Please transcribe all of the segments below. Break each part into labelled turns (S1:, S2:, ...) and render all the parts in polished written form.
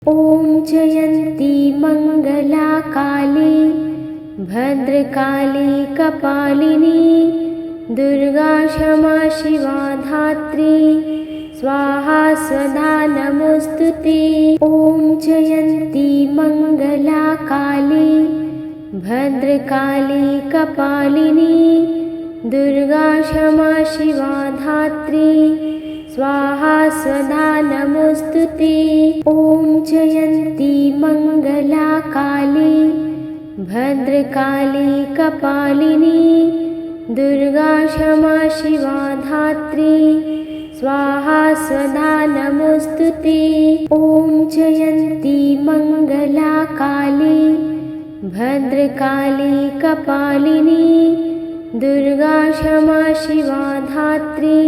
S1: ॐ जयन्ती मङ्गला काली भद्रकाली कपालिनी दुर्गा क्षमा शिवा धात्री स्वाहा स्वधा नमोस्तुते। ॐ जयन्ती मङ्गला काली भद्रकाली कपालिनी दुर्गा क्षमा शिवा धात्री स्वाहा स्वधा नमोस्तुते। ॐ जयन्ती मङ्गला काली भद्रकाली कपालिनी दुर्गा क्षमा शिवा धात्री स्वाहा स्वधा नमोस्तुते। ॐ जयन्ती मङ्गला काली भद्रकाली कपालिनी दुर्गा क्षमा शिवा धात्री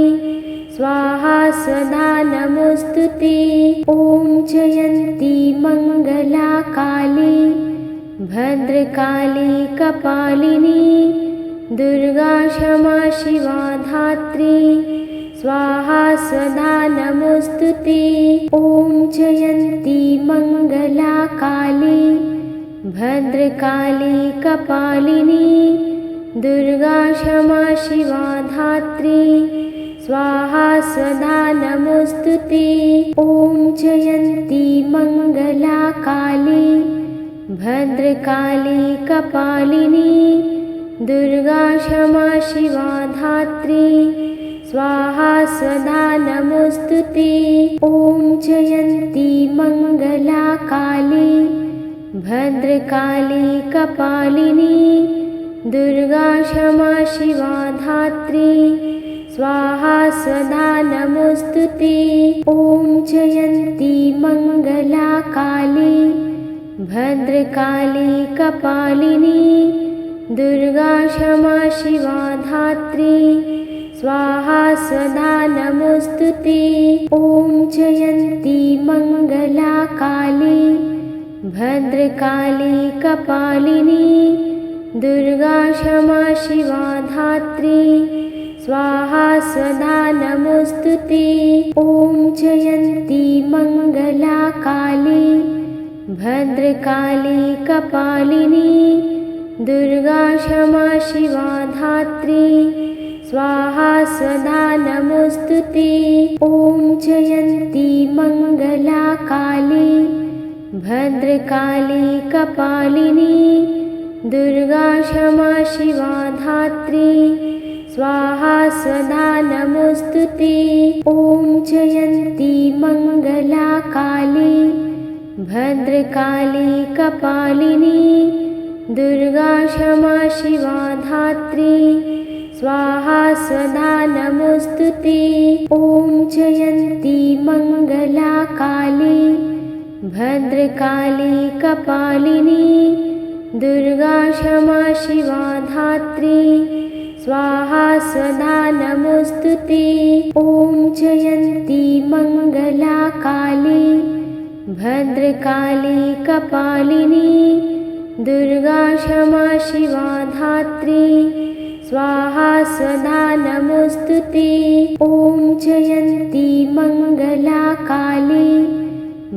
S1: स्वाहा स्वधा नमोस्तुते। ॐ जयन्ती मङ्गला काली भद्रकाली कपालिनी दुर्गा क्षमा शिवा धात्री स्वाहा स्वधा नमोस्तुते। ॐ जयन्ती मङ्गला काली भद्रकाली कपालिनी दुर्गा क्षमा शिवा धात्री स्वाहा स्वधा नमोस्तुते। ॐ जयन्ती मङ्गला काली भद्रकाली कपालिनी दुर्गा क्षमा शिवा धात्री स्वाहा स्वधा नमोस्तुते। ॐ जयन्ती मङ्गला काली भद्रकाली कपालिनी दुर्गा क्षमा शिवा धात्री स्वाहा स्वधा नमोस्तुते। ॐ जयन्ती मङ्गला काली भद्रकाली कपालिनी दुर्गा क्षमा शिवा धात्री स्वाहा स्वधा नमोस्तुते। ॐ जयन्ती मङ्गला काली भद्रकाली कपालिनी दुर्गा क्षमा शिवा धात्री स्वाहा स्वधा नमोस्तुते। ॐ जयन्ती मङ्गला काली भद्रकाली कपालिनी दुर्गा क्षमा शिवा धात्री स्वाहा स्वधा नमोस्तुते। ॐ जयन्ती मङ्गला काली भद्रकाली कपालिनी दुर्गा क्षमा शिवा धात्री स्वाहा स्वधा नमोस्तुते। ॐ जयन्ती मङ्गला काली भद्रकाली कपालिनी दुर्गा क्षमा शिवा धात्री स्वाहा स्वधा नमोस्तुते। ॐ जयन्ती मङ्गला काली भद्रकाली कपालिनी दुर्गा क्षमा शिवा धात्री स्वाहा स्वधा नमोस्तुते। ॐ जयन्ती मङ्गला काली भद्रकाली कपालिनी दुर्गा क्षमा शिवा धात्री स्वाहा स्वधा नमोस्तुते। ॐ जयन्ती मङ्गला काली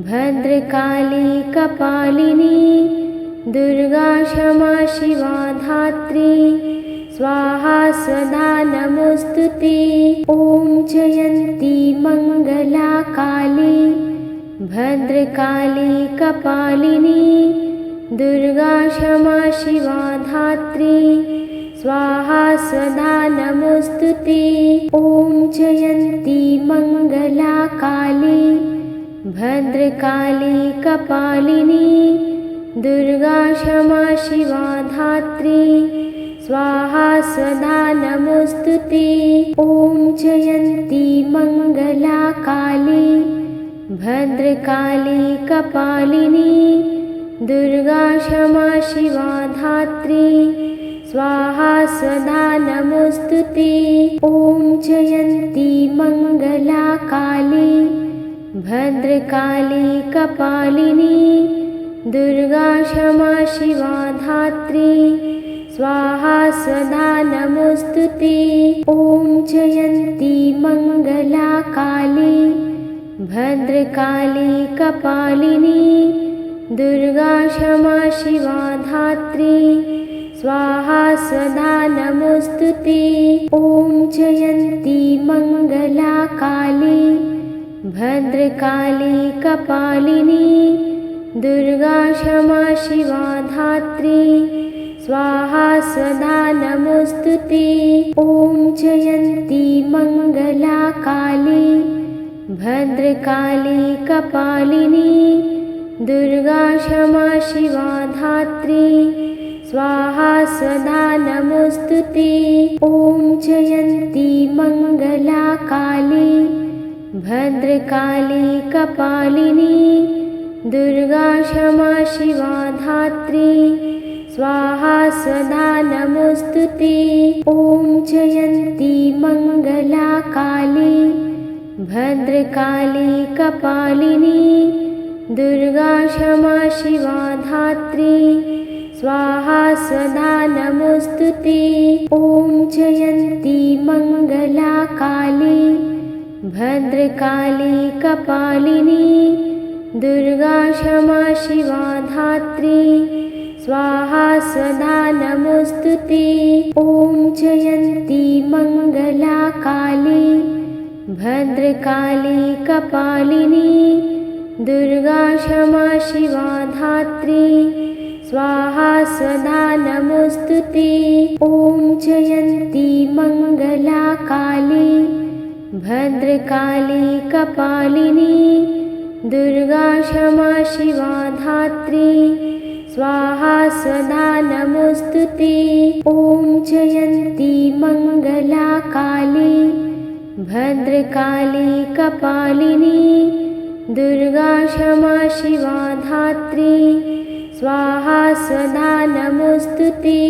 S1: भद्रकाली कपालिनी दुर्गा क्षमा शिवा धात्री स्वाहा स्वधा नमोस्तुते। ॐ जयन्ती मङ्गला काली भद्रकाली कपालिनी दुर्गा क्षमा शिवा धात्री स्वाहा स्वधा नमोस्तुते। ॐ जयन्ती मङ्गला काली भद्रकाली कपालिनी दुर्गा क्षमा शिवा धात्री स्वाहा स्वधा नमोस्तुते। ॐ जयन्ती मङ्गला काली भद्रकाली कपालिनी दुर्गा क्षमा शिवा धात्री स्वाहा स्वधा नमोस्तुते। ॐ जयन्ती मङ्गला काली भद्रकाली कपालिनी दुर्गा क्षमा शिवा धात्री स्वाहा स्वधा नमोस्तुते। ॐ जयन्ती मङ्गला काली भद्रकाली कपालिनी दुर्गा क्षमा शिवा धात्री स्वाहा स्वधा नमोस्तुते। ॐ जयन्ती मंगला काली भद्रकाली कपालिनी दुर्गा क्षमा शिवा धात्री स्वाहा स्वधा नमोस्तुते। ॐ जयन्ती मंगला काली भद्रकाली कपालिनी दुर्गा क्षमा शिवा धात्री स्वाहा स्वधा नमोस्तुते। ॐ जयन्ती मंगला काली भद्रकाली कपालिनी दुर्गा क्षमा शिवा धात्री स्वाहा स्वधा नमोस्तुते। ॐ जयन्ती मंगला काली भद्रकाली कपालिनी दुर्गा क्षमा शिवा धात्री स्वाहा स्वधा नमोस्तुते। ॐ जयन्ती मंगला काली भद्रकाली कपालिनी दुर्गा क्षमा शिवा धात्री स्वाहा स्वधा नमोस्तुते। ॐ जयन्ती मंगला काली भद्रकाली कपालिनी दुर्गा क्षमा शिवा धात्री स्वाहा स्वधा नमोस्तुते। ॐ जयन्ती मंगला काली भद्रकाली कपालिनी दुर्गा क्षमा शिवा धात्री स्वाहा स्वधा नमोस्तुते। ॐ जयन्ती मंगला काली भद्रकाली कपालिनी दुर्गा क्षमा शिवा धात्री स्वाहा स्वधा नमोस्तुते।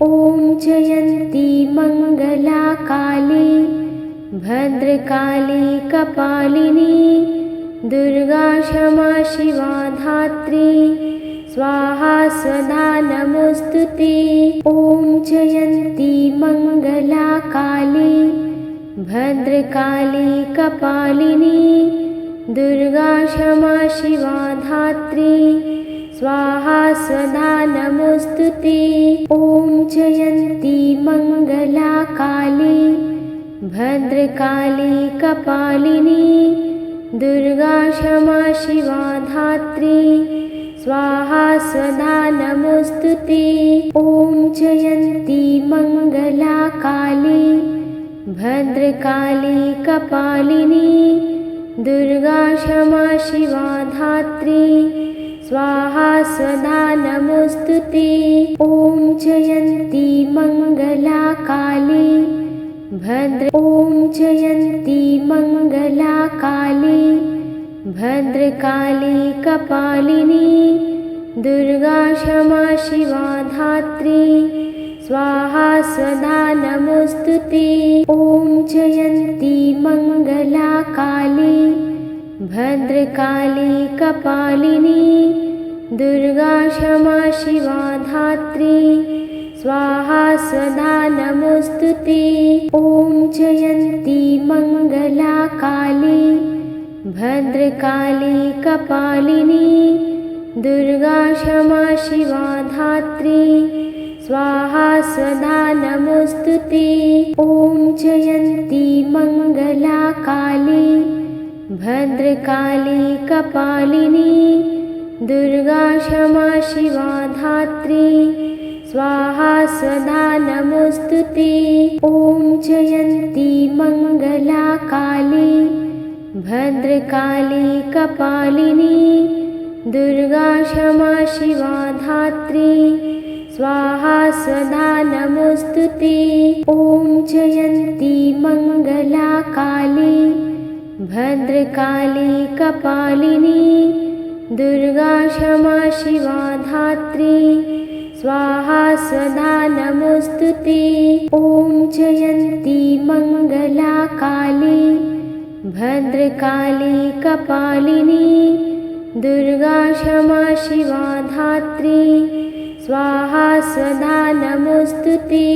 S1: ॐ जयन्ती मंगला काली भद्रकाली कपालिनी दुर्गा क्षमा शिवा धात्री स्वाहा स्वधा नमोस्तुते। ॐ जयन्ती मंगला काली भद्रकाली कपालिनी दुर्गा क्षमा शिवा धात्री स्वाहा स्वधा नमोस्तुते। ॐ जयन्ती मंगला काली भद्रकाली कपालिनी दुर्गा क्षमा शिवा धात्री स्वाहा स्वधा नमोस्तुते। ॐ जयन्ती मंगला काली भद्रकाली कपालिनी दुर्गा क्षमा शिवा धात्री स्वाहा स्वधा नमोस्तुते। ॐ जयन्ती मंगला काली ॐ जयन्ती मंगला काली भद्रकाली कपालिनी दुर्गा क्षमा शिवा धात्री स्वाहा स्वधा नमोस्तुते। ॐ जयन्ती मंगला काली भद्रकाली कपालिनी दुर्गा क्षमा शिवा धात्री स्वाहा स्वधा नमोस्तुते। ॐ जयन्ती मंगला काली भद्रकाली कपालिनी दुर्गा क्षमा शिवा धात्री स्वाहा स्वधा नमोस्तुते। ॐ जयन्ती मंगला काली भद्रकाली कपालिनी दुर्गा क्षमा शिवा धात्री स्वाहा स्वधा नमोस्तुते। ॐ जयन्ती मंगला काली भद्रकाली कपालिनी दुर्गा क्षमा शिवा धात्री स्वाहा स्वधा नमोस्तुते। ॐ जयन्ती मंगला काली भद्रकाली कपालिनी दुर्गा क्षमा शिवा धात्री स्वाहा स्वधा नमोस्तुते। ॐ जयन्ती मंगला काली भद्रकाली कपालिनी दुर्गा क्षमा शिवा धात्री स्वाहा स्वधा नमोस्तुते।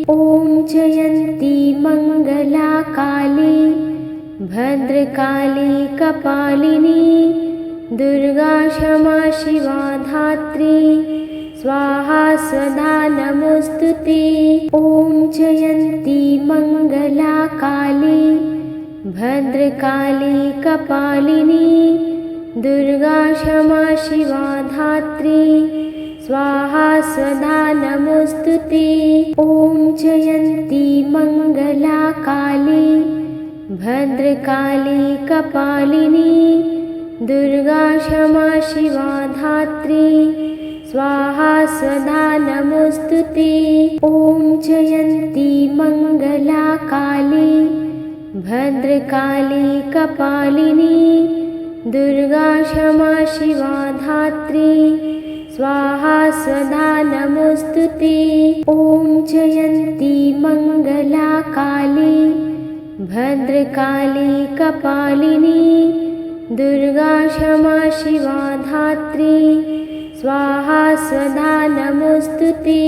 S1: ॐ जयन्ती मंगला काली भद्रकाली कपालिनी दुर्गा क्षमा शिवा धात्री स्वाहा स्वधा नमोस्तुते। ॐ जयन्ती मंगला काली भद्रकाली कपालिनी दुर्गा क्षमा शिवा धात्री स्वाहा स्वधा नमोस्तुते। ॐ जयन्ती मंगला काली भद्रकाली कपालिनी दुर्गा क्षमा शिवा धात्री स्वाहा स्वधा नमोस्तुते। ॐ जयन्ती मंगला काली भद्रकाली कपालिनी दुर्गा क्षमा शिवा धात्री स्वाहा स्वधा नमोस्तुते। ॐ जयन्ती मंगला काली भद्रकाली कपालिनी दुर्गा क्षमा शिवा धात्री स्वाहा स्वधा नमोस्तुते।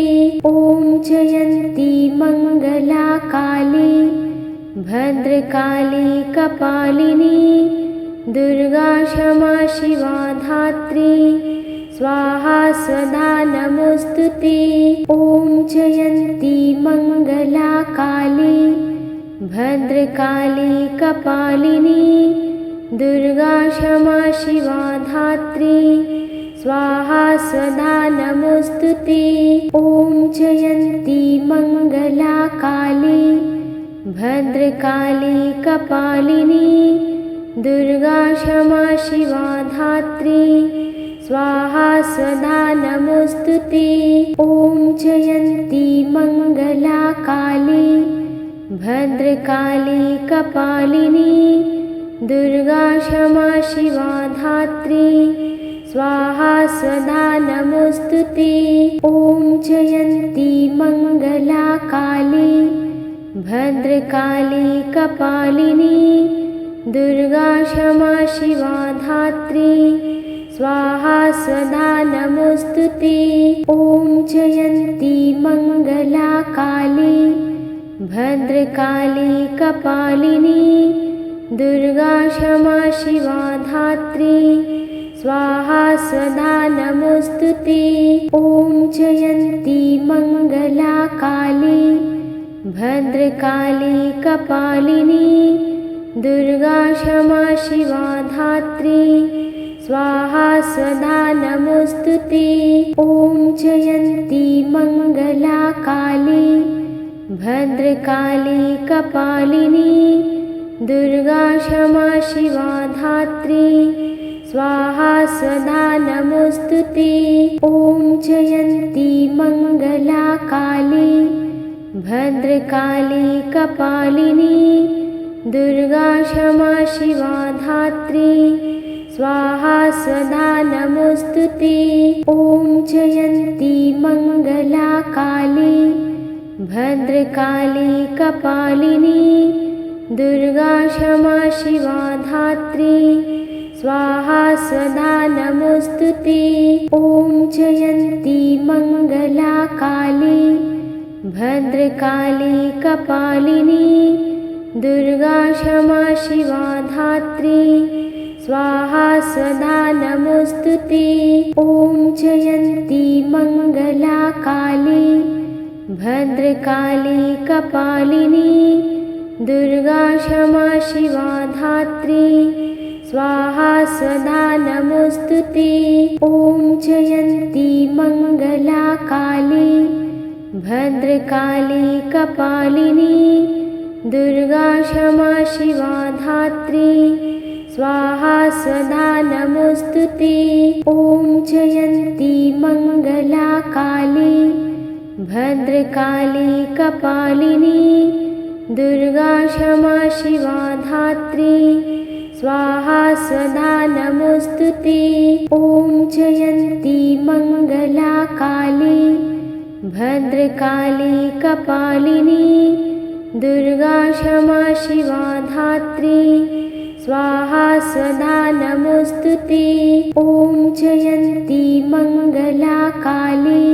S1: ॐ जयन्ती मंगला काली भद्रकाली कपालिनी दुर्गा क्षमा शिवा धात्री स्वाहा स्वधा नमोस्तुते। ॐ जयन्ती मंगला काली भद्रकाली कपालिनी दुर्गा क्षमा शिवा धात्री स्वाहा स्वधा नमोस्तुते। ॐ जयन्ती मंगला काली भद्रकाली कपालिनी दुर्गा क्षमा शिवा धात्री स्वाहा स्वधा नमोस्तुते। ॐ जयन्ती मंगला काली भद्रकाली कपालिनी दुर्गा क्षमा शिवा धात्री स्वाहा स्वधा नमोस्तुते। ॐ जयन्ती मंगला काली भद्रकाली कपालिनी दुर्गा क्षमा शिवा धात्री स्वाहा स्वधा नमोस्तुते। ॐ जयन्ती मंगला काली भद्रकाली कपालिनी दुर्गा क्षमा शिवा धात्री स्वाहा स्वधा नमोस्तुते। ॐ जयन्ती मंगला काली भद्रकाली कपालिनी दुर्गा क्षमा शिवा धात्री स्वाहा स्वधा नमोस्तुते। ॐ जयन्ती मंगला काली भद्रकाली कपालिनी दुर्गा क्षमा शिवा धात्री स्वाहा स्वधा नमोस्तुते। ॐ जयन्ती मंगला काली भद्रकाली कपालिनी दुर्गा क्षमा शिवा धात्री स्वाहा स्वधा नमोस्तुते। ॐ जयन्ती मंगला काली भद्रकाली कपालिनी दुर्गा क्षमा शिवा धात्री स्वाहा स्वधा नमोस्तुते। ॐ जयन्ती मंगला काली भद्रकाली कपालिनी दुर्गा क्षमा शिवा धात्री स्वाहा स्वधा नमोस्तुते। ॐ जयन्ती मंगला काली भद्रकाली कपालिनी दुर्गा क्षमा शिवा धात्री स्वाहा स्वधा नमोस्तुते। ॐ जयन्ती मंगला काली भद्रकाली कपालिनी दुर्गा क्षमा शिवा धात्री स्वाहा स्वधा नमोस्तुते। ॐ जयन्ती मंगला काली भद्रकाली कपालिनी दुर्गा क्षमा शिवा धात्री स्वाहा स्वधा नमोस्तुते। ॐ जयन्ती मंगला काली भद्रकाली कपालिनी दुर्गा क्षमा शिवा धात्री स्वाहा स्वधा नमोस्तुते। ॐ जयन्ती मंगला काली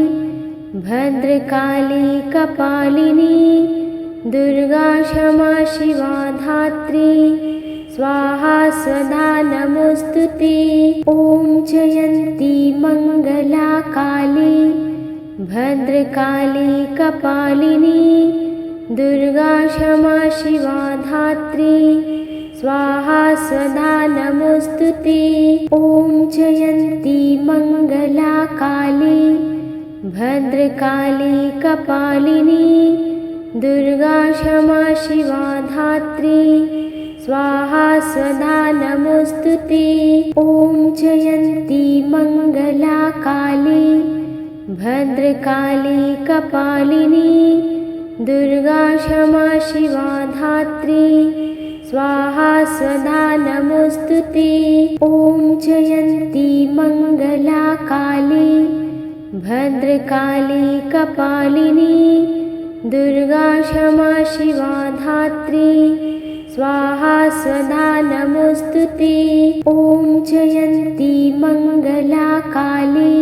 S1: भद्रकाली कपालिनी दुर्गा क्षमा शिवा धात्री स्वाहा स्वधा नमोस्तुते। ॐ जयन्ती मङ्गला काली भद्रकाली कपालिनी दुर्गा क्षमा शिवा धात्री स्वाहा स्वधा नमोस्तुते। ॐ जयन्ती मङ्गला काली भद्रकाली कपालिनी दुर्गा क्षमा शिवा धात्री स्वाहा स्वधा नमोस्तुते। ॐ जयन्ती मङ्गला काली भद्रकाली कपालिनी दुर्गा क्षमा शिवा धात्री स्वाहा स्वधा नमोस्तुते। ॐ जयन्ती मङ्गला काली भद्रकाली कपालिनी दुर्गा क्षमा शिवा धात्री स्वाहा स्वधा नमोस्तुते। ॐ जयन्ती मङ्गला काली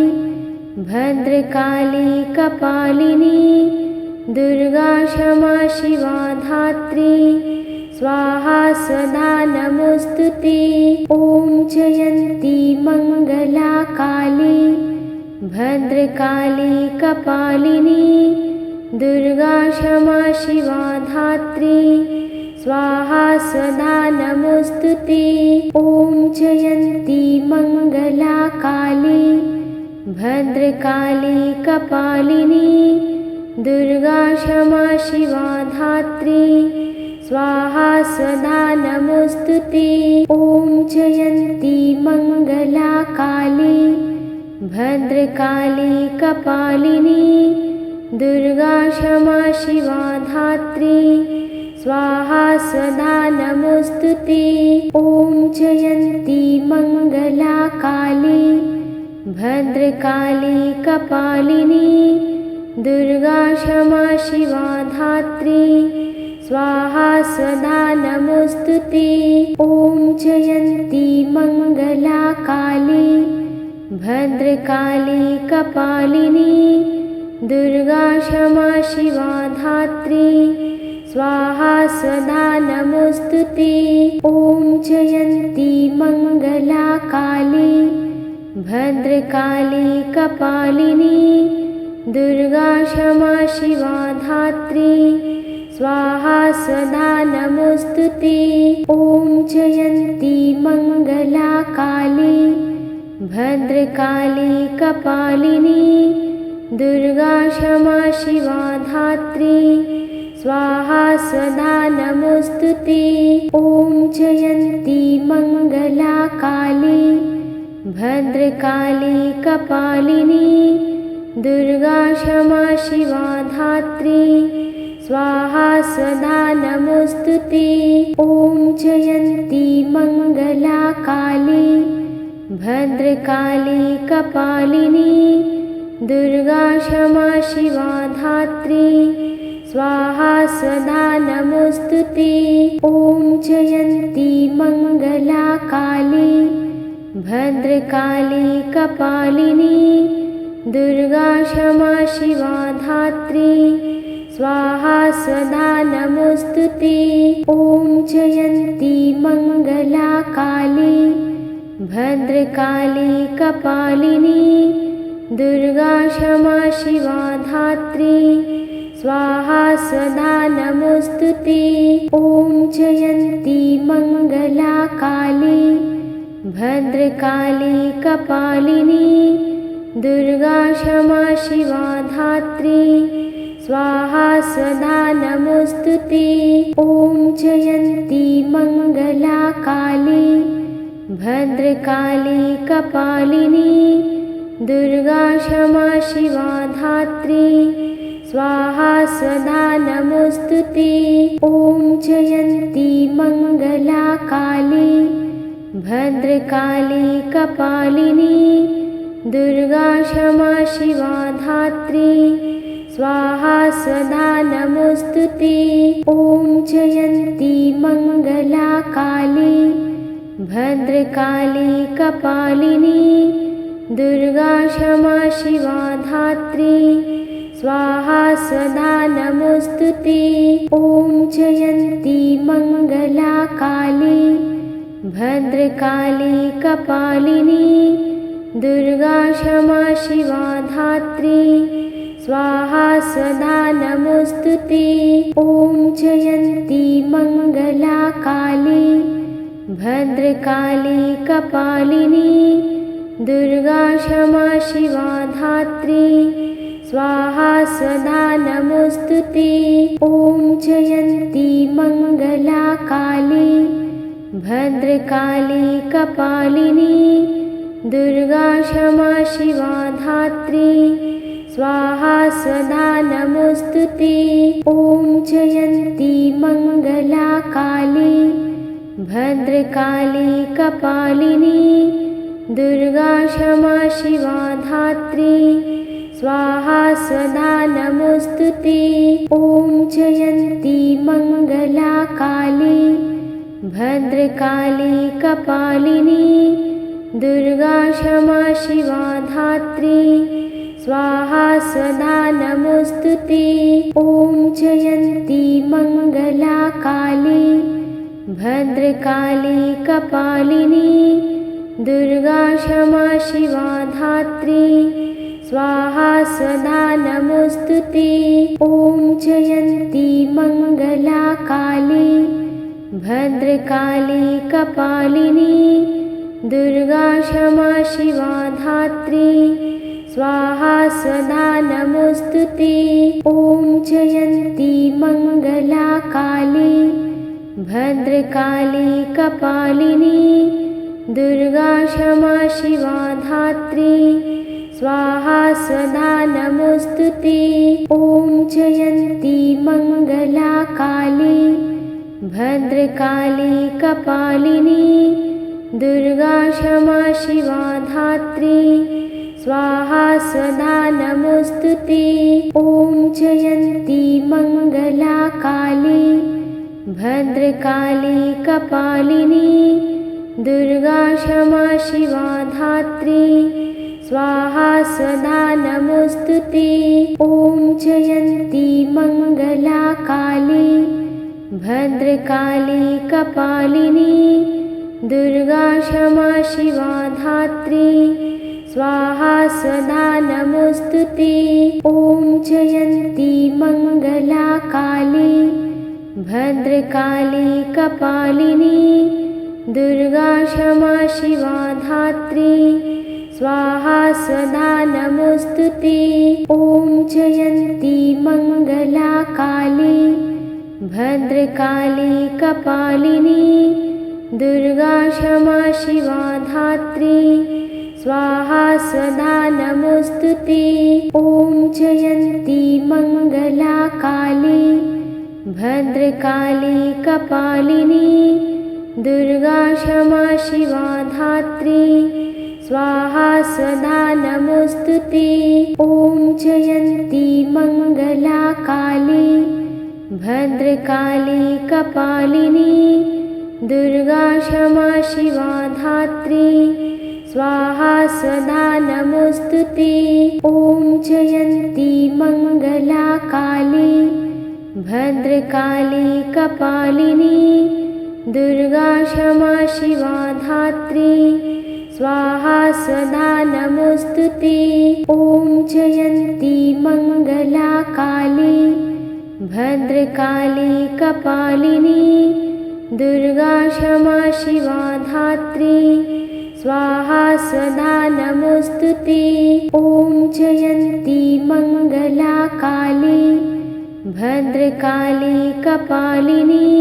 S1: भद्रकाली कपालिनी दुर्गा क्षमा शिवा धात्री स्वाहा स्वधा नमोस्तुते। ॐ जयन्ती मङ्गला काली भद्रकाली कपालिनी दुर्गा क्षमा शिवा धात्री स्वाहा स्वधा नमोस्तुते। ॐ जयन्ती मङ्गला काली भद्रकाली कपालिनी दुर्गा क्षमा शिवा धात्री स्वाहा स्वधा नमोस्तुते। ॐ जयन्ती मङ्गला काली भद्रकाली कपालिनी दुर्गा क्षमा शिवा धात्री स्वाहा स्वधा नमोस्तुते। ॐ जयन्ती मङ्गला काली भद्रकाली कपालिनी दुर्गा क्षमा शिवा धात्री स्वाहा स्वधा नमोस्तुते। ॐ जयन्ती मङ्गला काली भद्रकाली कपालिनी दुर्गा क्षमा शिवा धात्री स्वाहा स्वधा नमोस्तुते। ॐ जयन्ती मङ्गला काली भद्रकाली कपालिनी दुर्गा क्षमा शिवा धात्री स्वाहा स्वधा नमोस्तुते। ॐ जयन्ती मङ्गला काली भद्रकाली कपालिनी दुर्गा क्षमा शिवा धात्री स्वाहा स्वधा नमोस्तुते। ॐ जयन्ती मङ्गला काली भद्रकाली कपालिनी दुर्गा क्षमा शिवा धात्री स्वाहा स्वधा नमोस्तुते। ॐ जयन्ती मङ्गला काली भद्रकाली कपालिनी दुर्गा क्षमा शिवा धात्री स्वाहा स्वधा नमोस्तुते। ॐ जयन्ती मङ्गला काली भद्रकाली कपालिनी दुर्गा क्षमा शिवा धात्री स्वाहा स्वधा नमोस्तुते। ॐ जयन्ती मङ्गला काली भद्रकाली कपालिनी दुर्गा क्षमा शिवा धात्री स्वाहा स्वधा नमोस्तुते। ॐ जयन्ती मङ्गला काली भद्रकाली कपालिनी दुर्गा क्षमा शिवा धात्री स्वाहा स्वधा नमोस्तुते। ॐ जयन्ती मङ्गला काली भद्रकाली कपालिनी दुर्गा क्षमा शिवा धात्री स्वाहा स्वधा नमोस्तुते। ॐ जयन्ती मङ्गला काली भद्रकाली कपालिनी दुर्गा क्षमा शिवा धात्री स्वाहा स्वधा नमोस्तुते। ॐ जयन्ती मङ्गला काली भद्रकाली कपालिनी दुर्गा क्षमा शिवा धात्री स्वाहा स्वधा नमोस्तुते। ॐ जयन्ती मङ्गला काली भद्रकाली कपालिनी दुर्गा क्षमा शिवा धात्री स्वाहा स्वधा नमोस्तुते। ॐ जयन्ती मंगला काली भद्रकाली कपालिनी दुर्गा क्षमा शिवा धात्री स्वाहा स्वधा नमोस्तुते। ॐ जयन्ती मंगला काली भद्रकाली कपालिनी दुर्गा क्षमा शिवा धात्री स्वाहा स्वधा नमोस्तुते। ॐ जयन्ती मंगला काली भद्रकाली कपालिनी दुर्गा क्षमा शिवा धात्री स्वाहा स्वधा नमोस्तुते। ॐ जयन्ती मंगला काली भद्रकाली कपालिनी दुर्गा क्षमा शिवा धात्री स्वाहा स्वधा नमोस्तुते। ॐ जयन्ती मंगला काली भद्रकाली कपालिनी दुर्गा क्षमा शिवा धात्री स्वाहा स्वधा नमोस्तुते। ॐ जयन्ती मंगला काली भद्रकाली कपालिनी दुर्गा क्षमा शिवा धात्री स्वाहा स्वधा नमोस्तुते। ॐ जयन्ती मंगला काली भद्रकाली कपालिनी दुर्गा क्षमा शिवा धात्री स्वाहा स्वधा नमोस्तुते। ॐ जयन्ती मंगला काली भद्रकाली कपालिनी दुर्गा क्षमा शिवा धात्री स्वाहा स्वधा नमोस्तुते। ॐ जयन्ती मंगला काली भद्रकाली कपालिनी दुर्गा क्षमा शिवा धात्री स्वाहा स्वधा नमोस्तुते। ॐ जयन्ती मंगला काली भद्रकाली कपालिनी दुर्गा क्षमा शिवा धात्री स्वाहा स्वधा नमोस्तुते। ॐ जयन्ती मंगला काली भद्रकाली कपालिनी दुर्गा क्षमा शिवा धात्री स्वाहा स्वधा नमोस्तुते। ॐ जयन्ती मंगला काली भद्रकाली कपालिनी दुर्गा क्षमा शिवा धात्री स्वाहा स्वधा नमोस्तुते। ॐ जयन्ती मंगला काली भद्रकाली कपालिनी दुर्गा क्षमा शिवा धात्री स्वाहा स्वधा नमोस्तुते। ॐ जयन्ती मंगला काली भद्रकाली कपालिनी दुर्गा क्षमा शिवा धात्री स्वाहा स्वधा नमोस्तुते। ॐ जयन्ती मंगला काली भद्रकाली कपालिनी दुर्गा क्षमा शिवा धात्री स्वाहा स्वधा नमोस्तुते। ॐ जयन्ती मंगला काली भद्रकाली कपालिनी दुर्गा क्षमा शिवा धात्री स्वाहा स्वधा नमोस्तुते। ॐ जयन्ती मंगला काली भद्रकाली कपालिनी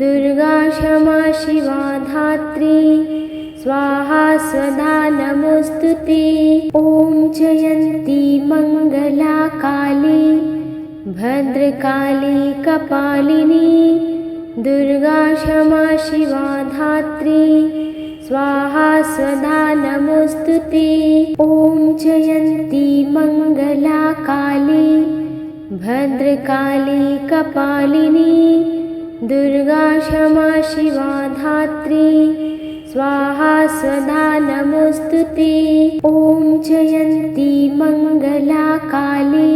S1: दुर्गा क्षमा शिवा धात्री स्वाहा स्वधा नमोस्तुते। ॐ जयन्ती मंगला काली भद्रकाली कपालिनी दुर्गा क्षमा शिवा धात्री स्वाहा स्वधा नमोस्तुते। ॐ जयन्ती मंगला काली भद्रकाली कपालिनी दुर्गा क्षमा शिवा धात्री स्वाहा स्वधा नमोस्तुते। ॐ जयन्ती मंगला काली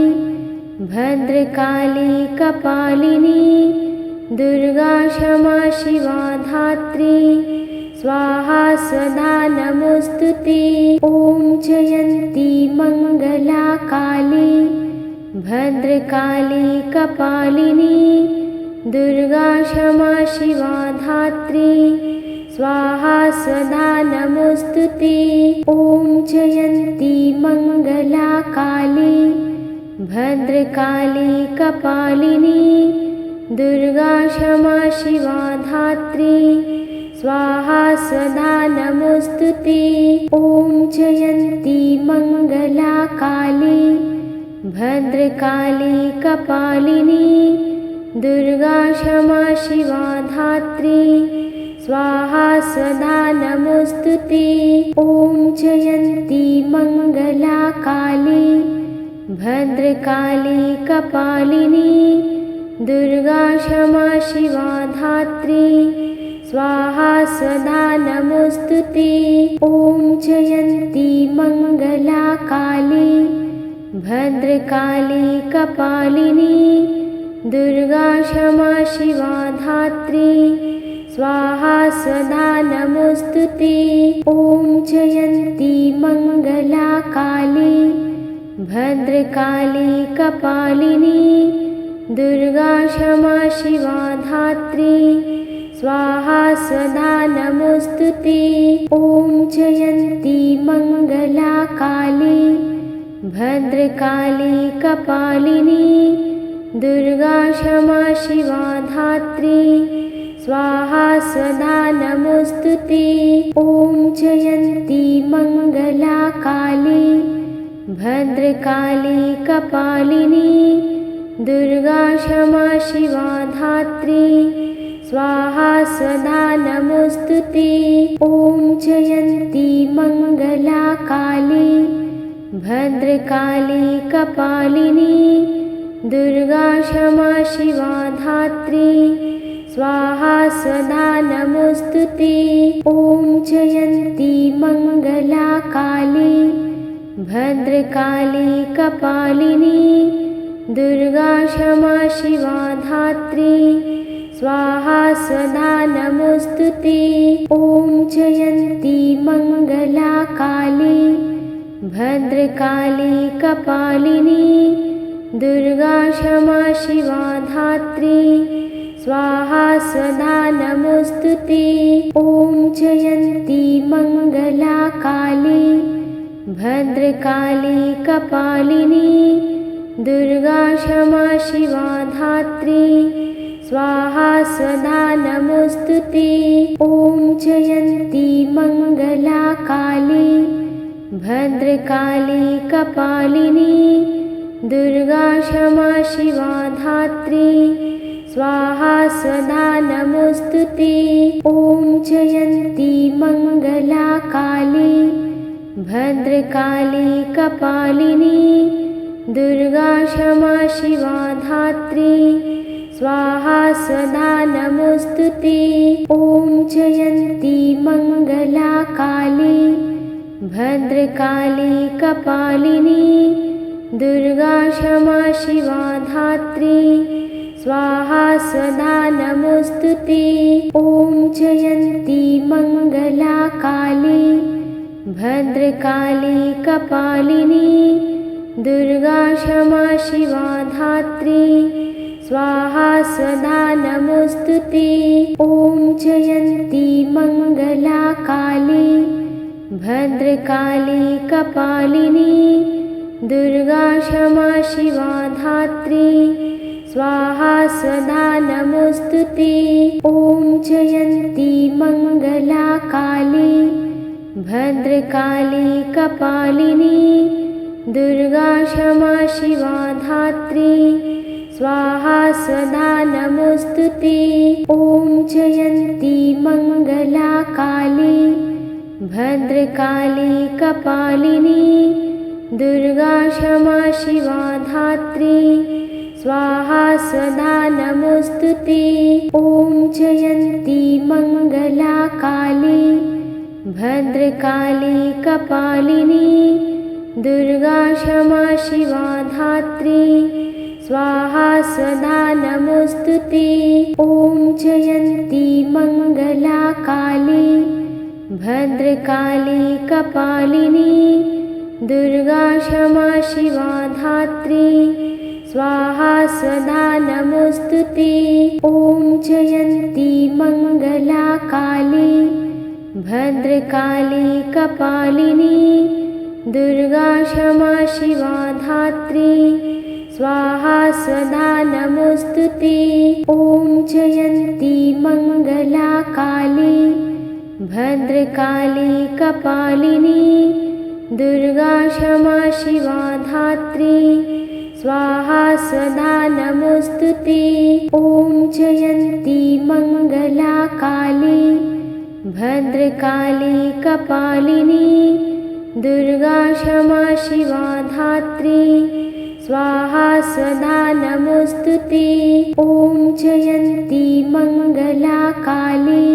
S1: भद्रकाली कपालिनी दुर्गा क्षमा शिवा धात्री स्वाहा स्वधा नमोस्तुते। ॐ जयन्ती मङ्गला काली भद्रकाली कपालिनी दुर्गा क्षमा शिवा धात्री स्वाहा स्वधा नमोस्तुते। ॐ जयन्ती मङ्गला काली भद्रकाली कपालिनी दुर्गा क्षमा शिवा धात्री स्वाहा स्वधा नमोस्तुते। ॐ जयन्ती मङ्गला काली भद्रकाली कपालिनी दुर्गा क्षमा शिवा धात्री स्वाहा स्वधा नमोस्तुते। ॐ जयन्ती मङ्गला काली भद्रकाली कपालिनी दुर्गा क्षमा शिवा धात्री स्वाहा स्वधा नमोस्तुते। ॐ जयन्ती मङ्गला काली भद्रकाली कपालिनी दुर्गा क्षमा शिवा धात्री स्वाहा स्वधा नमोस्तुते। ॐ जयन्ती मङ्गला काली भद्रकाली कपालिनी दुर्गा क्षमा शिवा धात्री स्वाहा स्वधा नमोस्तुते। ॐ जयन्ती मङ्गला काली भद्रकाली कपालिनी दुर्गा क्षमा शिवा धात्री स्वाहा स्वधा नमोस्तुते। ॐ जयन्ती मङ्गला काली भद्रकाली कपालिनी दुर्गा क्षमा शिवा धात्री स्वाहा स्वधा नमोस्तुते। ॐ जयन्ती मङ्गला काली भद्रकाली कपालिनी दुर्गा क्षमा शिवा धात्री स्वाहा स्वधा नमोस्तुते। ॐ जयन्ती मङ्गला काली भद्रकाली कपालिनी दुर्गा क्षमा शिवा धात्री स्वाहा स्वधा नमोस्तुते। ॐ जयन्ती मङ्गला काली भद्रकाली कपालिनी दुर्गा क्षमा शिवा धात्री स्वाहा स्वधा नमोस्तुते। ॐ जयन्ती मङ्गला काली भद्रकाली कपालिनी दुर्गा क्षमा शिवा धात्री स्वाहा स्वधा नमोस्तुते। ॐ जयन्ती मङ्गला काली भद्रकाली कपालिनी दुर्गा क्षमा शिवा धात्री स्वाहा स्वधा नमोस्तुते। ॐ जयन्ती मङ्गला काली भद्रकाली कपालिनी दुर्गा क्षमा शिवा धात्री स्वाहा स्वधा नमोस्तुते। ॐ जयन्ती मङ्गला काली भद्रकाली कपालिनी दुर्गा क्षमा शिवा धात्री स्वाहा स्वधा नमोस्तुते। ॐ जयन्ती मङ्गला काली भद्रकाली कपालिनी दुर्गा क्षमा शिवा धात्री स्वाहा स्वधा नमोस्तुते। ॐ जयन्ती मङ्गला काली भद्रकाली कपालिनी दुर्गा क्षमा शिवा धात्री स्वाहा स्वधा नमोस्तुते। ॐ जयन्ती मङ्गला काली भद्रकाली कपालिनी दुर्गा क्षमा शिवा धात्री स्वाहा स्वधा नमोस्तुते। ॐ जयन्ती मङ्गला काली भद्रकाली कपालिनी दुर्गा क्षमा शिवा धात्री स्वाहा स्वधा नमोस्तुते। ॐ जयन्ती मङ्गला काली भद्रकाली कपालिनी दुर्गा क्षमा शिवा धात्री स्वाहा स्वधा नमोस्तुते। ॐ जयन्ती मङ्गला काली भद्रकाली कपालिनी दुर्गा क्षमा शिवा धात्री स्वाहा स्वधा नमोस्तुते। ॐ जयन्ती मङ्गला काली भद्रकाली कपालिनी दुर्गा क्षमा शिवा धात्री स्वाहा स्वधा नमोस्तुते। ॐ जयन्ती मङ्गला काली भद्रकाली कपालिनी दुर्गा क्षमा शिवा धात्री स्वाहा स्वधा नमोस्तुते। ॐ जयन्ती मङ्गला काली भद्रकाली कपालिनी दुर्गा क्षमा शिवा धात्री स्वाहा स्वधा नमोस्तुते। ॐ जयन्ती मङ्गला काली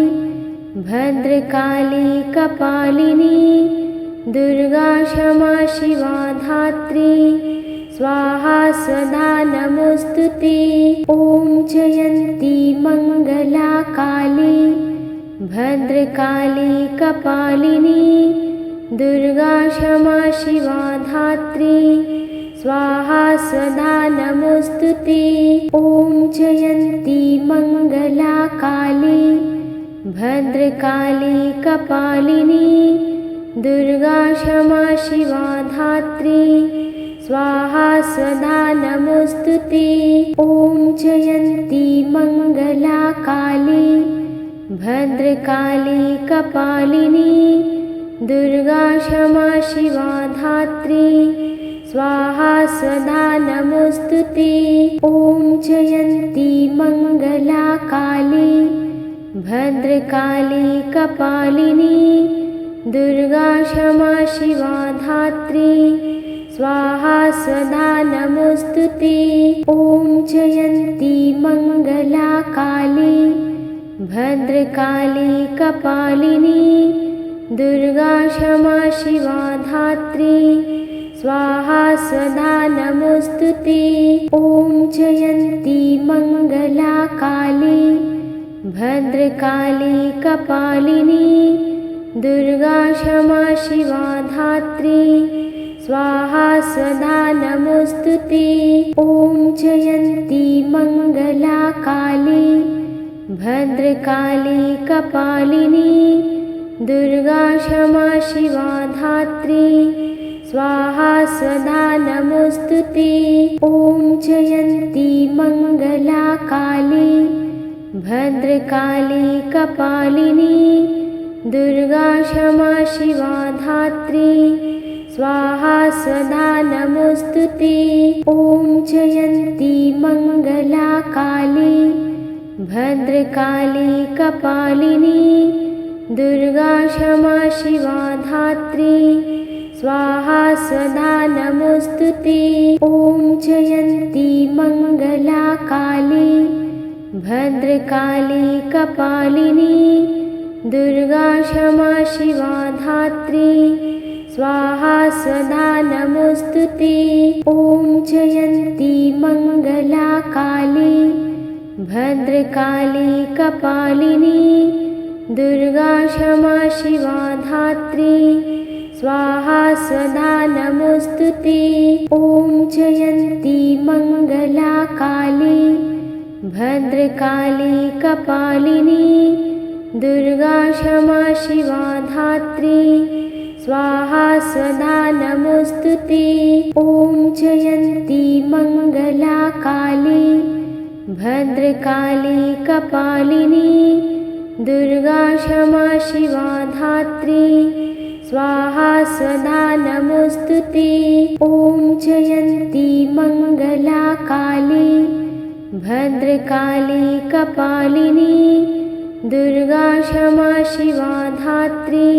S1: भद्रकाली कपालिनी दुर्गा क्षमा शिवा धात्री स्वाहा स्वधा नमोस्तुते। ॐ जयन्ती मङ्गला काली भद्रकाली कपालिनी दुर्गा क्षमा शिवा धात्री स्वाहा स्वधा नमोस्तुते। ॐ जयन्ती मङ्गला काली भद्रकाली कपालिनी दुर्गा क्षमा शिवा धात्री स्वाहा स्वधा नमोस्तुते। ॐ जयन्ती मङ्गला काली भद्रकाली कपालिनी दुर्गा क्षमा शिवा धात्री स्वाहा स्वधा नमोस्तुते। ॐ जयन्ती मङ्गला काली भद्रकाली कपालिनी दुर्गा क्षमा शिवा धात्री स्वाहा स्वधा नमोस्तुते। ॐ जयन्ती मङ्गला काली भद्रकाली कपालिनी दुर्गा क्षमा शिवा धात्री स्वाहा स्वधा नमोस्तुते। ॐ जयन्ती मङ्गला काली भद्रकाली कपालिनी दुर्गा क्षमा शिवा धात्री स्वाहा स्वधा नमोस्तुते। ॐ जयन्ती मङ्गला काली भद्रकाली कपालिनी दुर्गा क्षमा शिवा धात्री स्वाहा स्वधा नमोस्तुते। ॐ जयन्ती मङ्गला काली भद्रकाली कपालिनी दुर्गा क्षमा शिवा धात्री स्वाहा स्वधा नमोस्तुते। ॐ जयन्ती मङ्गला काली भद्रकाली कपालिनी दुर्गा क्षमा शिवा धात्री स्वाहा स्वधा नमोस्तुते। ॐ जयन्ती मङ्गला काली भद्रकाली कपालिनी दुर्गा क्षमा शिवा धात्री स्वाहा स्वधा नमोस्तुते। ॐ जयन्ती मङ्गला काली भद्रकाली कपालिनी दुर्गा क्षमा शिवा धात्री स्वाहा स्वधा नमोस्तुते। ॐ जयन्ती मङ्गला काली भद्रकाली कपालिनी दुर्गा क्षमा शिवा धात्री स्वाहा स्वधा नमोस्तुते। ॐ जयन्ती मङ्गला काली भद्रकाली कपालिनी दुर्गा क्षमा शिवा धात्री स्वाहा स्वधा नमोस्तुते। ॐ जयन्ती मङ्गला काली भद्रकाली कपालिनी दुर्गा क्षमा शिवा धात्री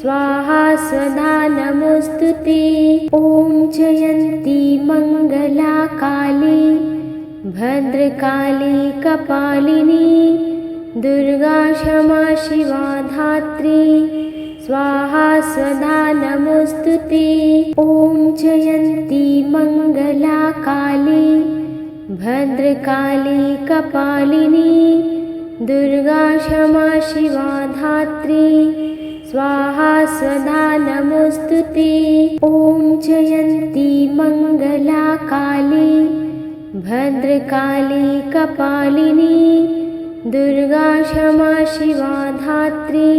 S1: स्वाहा स्वधा नमोस्तुते। ॐ जयन्ती मङ्गला काली भद्रकाली कपालिनी दुर्गा क्षमा शिवा धात्री स्वाहा स्वधा नमोस्तुते। ॐ जयन्ती मङ्गला काली भद्रकाली कपालिनी दुर्गा क्षमा शिवा धात्री स्वाहा स्वधा नमोस्तुते। ॐ जयन्ती मङ्गला काली भद्रकाली कपालिनी दुर्गा क्षमा शिवा धात्री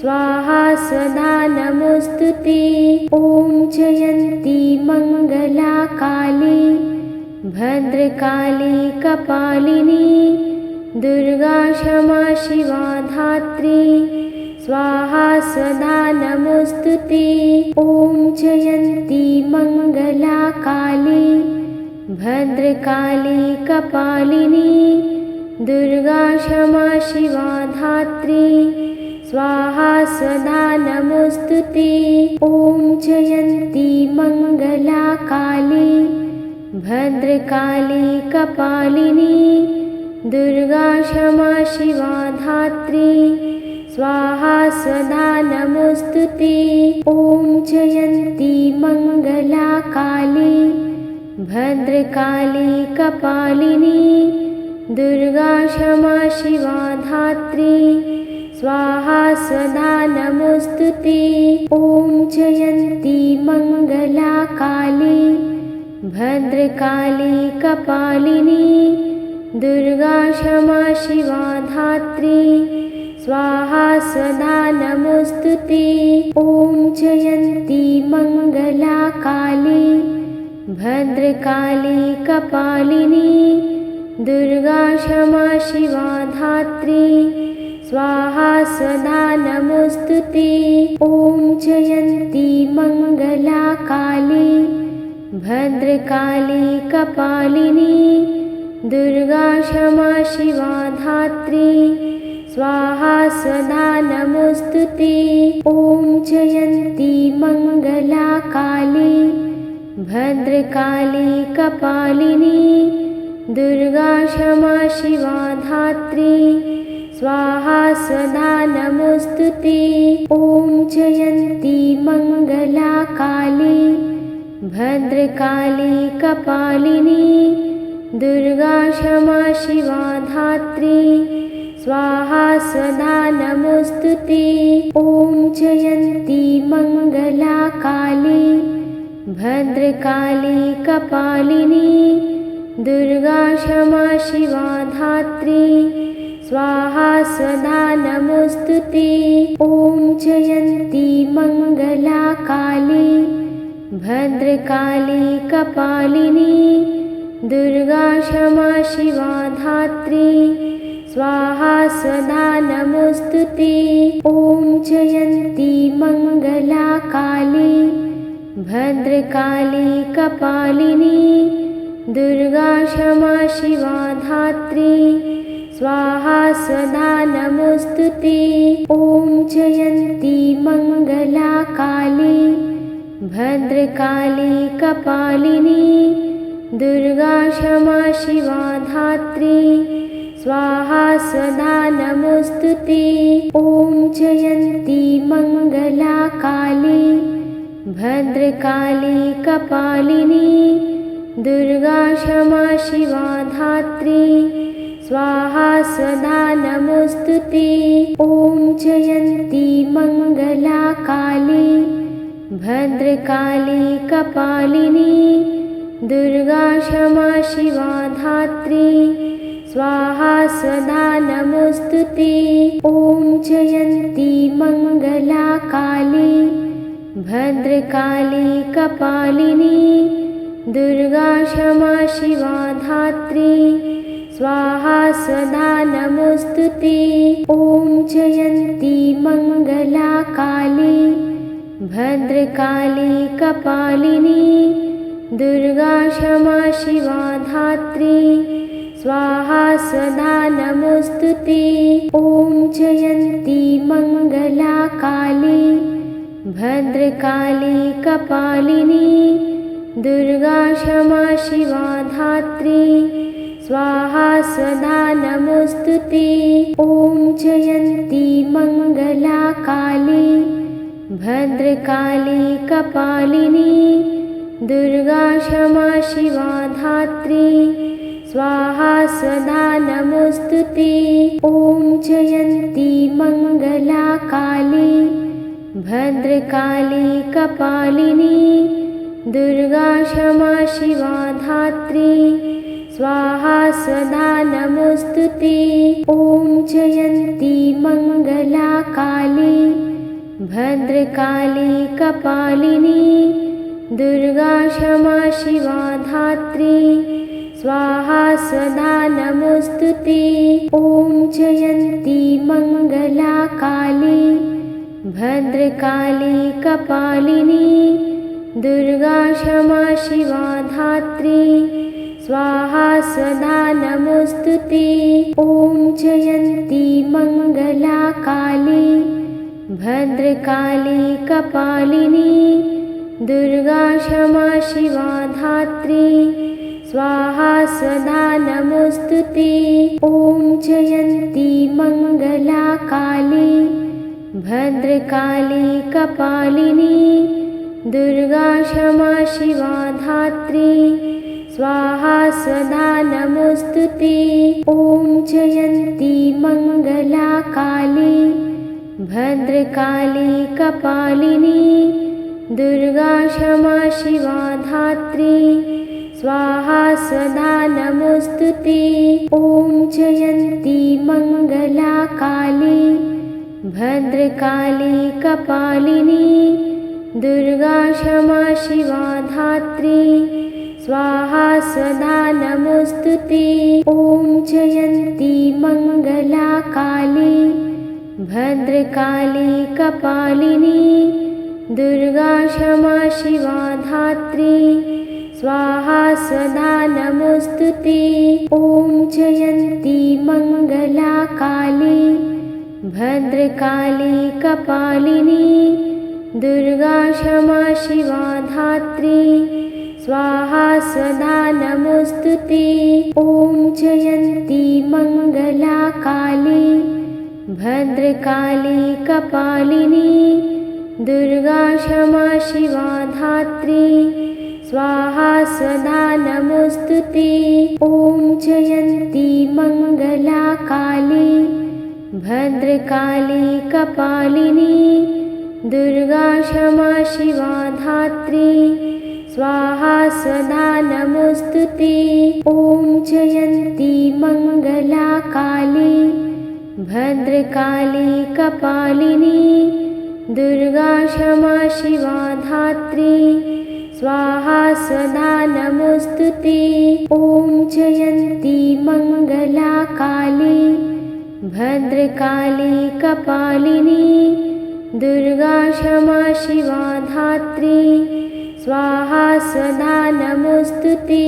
S1: स्वाहा स्वधा नमोस्तुते। ॐ जयन्ती मङ्गला काली भद्रकाली कपालिनी दुर्गा क्षमा शिवा धात्री स्वाहा स्वधा नमोस्तुते। ॐ जयन्ती मङ्गला काली भद्रकाली कपालिनी दुर्गा क्षमा शिवा धात्री स्वाहा स्वधा नमोस्तुते। ॐ जयन्ती मङ्गला काली भद्रकाली कपालिनी दुर्गा क्षमा शिवा धात्री स्वाहा स्वधा नमोस्तुते। ॐ जयन्ती मङ्गला काली भद्रकाली कपालिनी दुर्गा क्षमा शिवा धात्री स्वाहा स्वधा नमोस्तुते। ॐ जयन्ती मङ्गला काली भद्रकाली कपालिनी दुर्गा क्षमा शिवा धात्री स्वाहा स्वधा नमोस्तुते। ॐ जयन्ती मङ्गला काली भद्रकाली कपालिनी दुर्गा क्षमा शिवा धात्री स्वाहा स्वधा नमोस्तुते। ॐ जयन्ती मङ्गला काली भद्रकाली कपालिनी दुर्गा क्षमा शिवा धात्री स्वाहा स्वधा नमोस्तुते। ॐ जयन्ती मङ्गला काली भद्रकाली कपालिनी दुर्गा क्षमा शिवा धात्री स्वाहा स्वधा नमोस्तुते। ॐ जयन्ती मङ्गला काली भद्रकाली कपालिनी दुर्गा क्षमा शिवा धात्री स्वाहा स्वधा नमोस्तुते। ॐ जयन्ती मङ्गला काली भद्रकाली कपालिनी दुर्गा क्षमा शिवा धात्री स्वाहा स्वधा नमोस्तुते। ॐ जयन्ती मङ्गला काली भद्रकाली कपालिनी दुर्गा क्षमा शिवा धात्री स्वाहा स्वधा नमोस्तुते। ॐ जयन्ती मङ्गला काली भद्रकाली कपालिनी दुर्गा क्षमा शिवा धात्री स्वाहा स्वधा नमोस्तुते। ॐ जयन्ती मङ्गला काली भद्रकाली कपालिनी दुर्गा क्षमा शिवा धात्री स्वाहा स्वधा नमोस्तुते। ॐ जयन्ती मङ्गला काली भद्रकाली कपालिनी दुर्गा क्षमा शिवा धात्री स्वाहा स्वधा नमोस्तुते। ॐ जयन्ती मङ्गला काली भद्रकाली कपालिनी दुर्गा क्षमा शिवा धात्री स्वाहा स्वधा नमोस्तुते। ॐ जयन्ती मङ्गला काली भद्रकाली कपालिनी दुर्गा क्षमा शिवा धात्री स्वाहा स्वधा नमोस्तुते। ॐ जयन्ती मङ्गला काली भद्रकाली कपालिनी दुर्गा क्षमा शिवा धात्री स्वाहा स्वधा नमोस्तुते। ॐ जयन्ती मङ्गला काली भद्रकाली कपालिनी दुर्गा क्षमा शिवा धात्री स्वाहा स्वधा नमोस्तुते। ॐ जयन्ती मङ्गला काली भद्रकाली कपालिनी दुर्गा क्षमा शिवा धात्री स्वाहा स्वधा नमोस्तुते। ॐ जयन्ती मङ्गला काली भद्रकाली कपालिनी दुर्गा क्षमा शिवा धात्री स्वाहा स्वधा नमोस्तुते। ॐ जयन्ती मंगला काली भद्रकाली कपालिनी दुर्गा क्षमा शिवा धात्री स्वाहा स्वधा नमोस्तुते। ॐ जयन्ती मंगला काली भद्रकाली कपालिनी दुर्गा क्षमा शिवा धात्री स्वाहा स्वधा नमोस्तुते। ॐ जयन्ती मंगला काली भद्रकाली कपालिनी दुर्गा क्षमा शिवा धात्री स्वाहा स्वधा नमोस्तुते। ॐ जयन्ती मंगला काली भद्रकाली कपालिनी दुर्गा क्षमा शिवा धात्री स्वाहा स्वधा नमोस्तुते। ॐ जयन्ती मंगला काली भद्रकाली कपालिनी दुर्गा क्षमा शिवा धात्री स्वाहा स्वधा नमोस्तुते। ॐ जयन्ती मंगला काली भद्रकाली कपालिनी दुर्गा क्षमा शिवा धात्री स्वाहा स्वधा नमोस्तुते। ॐ जयन्ती मंगला काली भद्रकाली कपालिनी दुर्गा क्षमा शिवा धात्री स्वाहा स्वधा नमोस्तुते। ॐ जयन्ती मंगला काली भद्रकाली कपालिनी दुर्गा क्षमा शिवा धात्री स्वाहा स्वधा नमोस्तुते। ॐ जयन्ती मंगला काली भद्रकाली कपालिनी दुर्गा क्षमा शिवा धात्री स्वाहा स्वधा नमोस्तुते। ॐ जयन्ती मंगला काली भद्रकाली कपालिनी दुर्गा क्षमा शिवा धात्री स्वाहा स्वधा नमोस्तुते। ॐ जयन्ती मंगला काली भद्रकाली कपालिनी दुर्गा क्षमा शिवा धात्री स्वाहा स्वधा नमोस्तुते। ॐ जयन्ती मंगला काली भद्रकाली कपालिनी दुर्गा क्षमा शिवा धात्री स्वाहा स्वधा नमोस्तुते।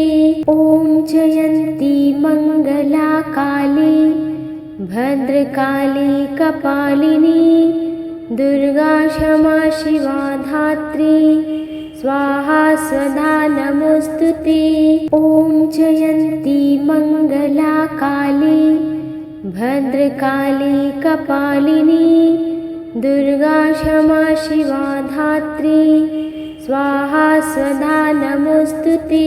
S1: ॐ जयन्ती मंगला काली भद्रकाली कपालिनी दुर्गा क्षमा शिवा धात्री स्वाहा स्वधा नमोस्तुते। ॐ जयन्ती मंगला काली भद्रकाली कपालिनी दुर्गा क्षमा शिवा धात्री स्वाहा स्वधा नमोस्तुते।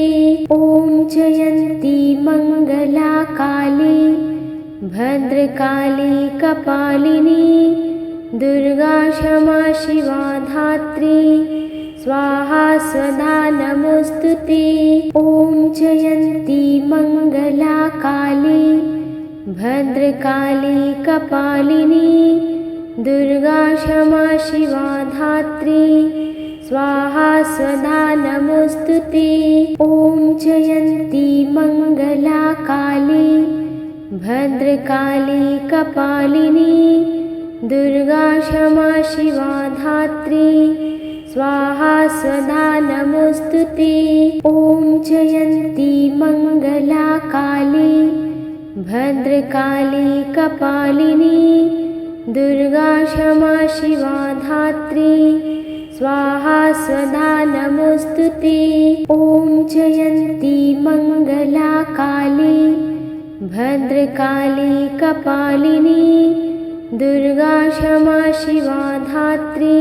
S1: ॐ जयन्ती मंगला काली भद्रकाली कपालिनी दुर्गा क्षमा शिवा धात्री स्वाहा स्वधा नमोस्तुते। ॐ जयन्ती मंगला काली भद्रकाली कपालिनी दुर्गा क्षमा शिवा धात्री स्वाहा स्वधा नमोस्तुते। ॐ जयन्ती मंगला काली भद्रकाली कपालिनी दुर्गा क्षमा शिवा धात्री स्वाहा स्वधा नमोस्तुते। ॐ जयन्ती मंगला काली भद्रकाली कपालिनी दुर्गा क्षमा शिवा धात्री स्वाहा स्वधा नमोस्तुते। ॐ जयन्ती मंगला काली भद्रकाली कपालिनी दुर्गा क्षमा शिवा धात्री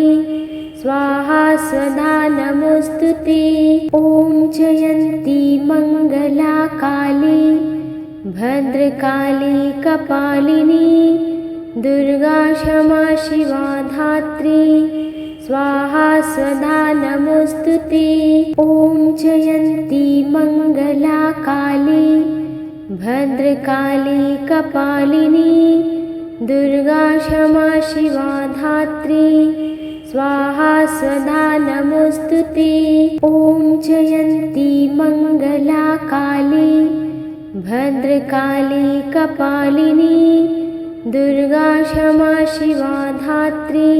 S1: स्वाहा स्वधा नमोस्तुते। ॐ जयन्ती मंगला काली भद्रकाली कपालिनी दुर्गा क्षमा शिवा धात्री स्वाहा स्वधा नमोस्तुते। ॐ जयन्ती मङ्गला काली भद्रकाली कपालिनी दुर्गा क्षमा शिवा धात्री स्वाहा स्वधा नमोस्तुते। ॐ जयन्ती मङ्गला काली भद्रकाली कपालिनी दुर्गा क्षमा शिवा धात्री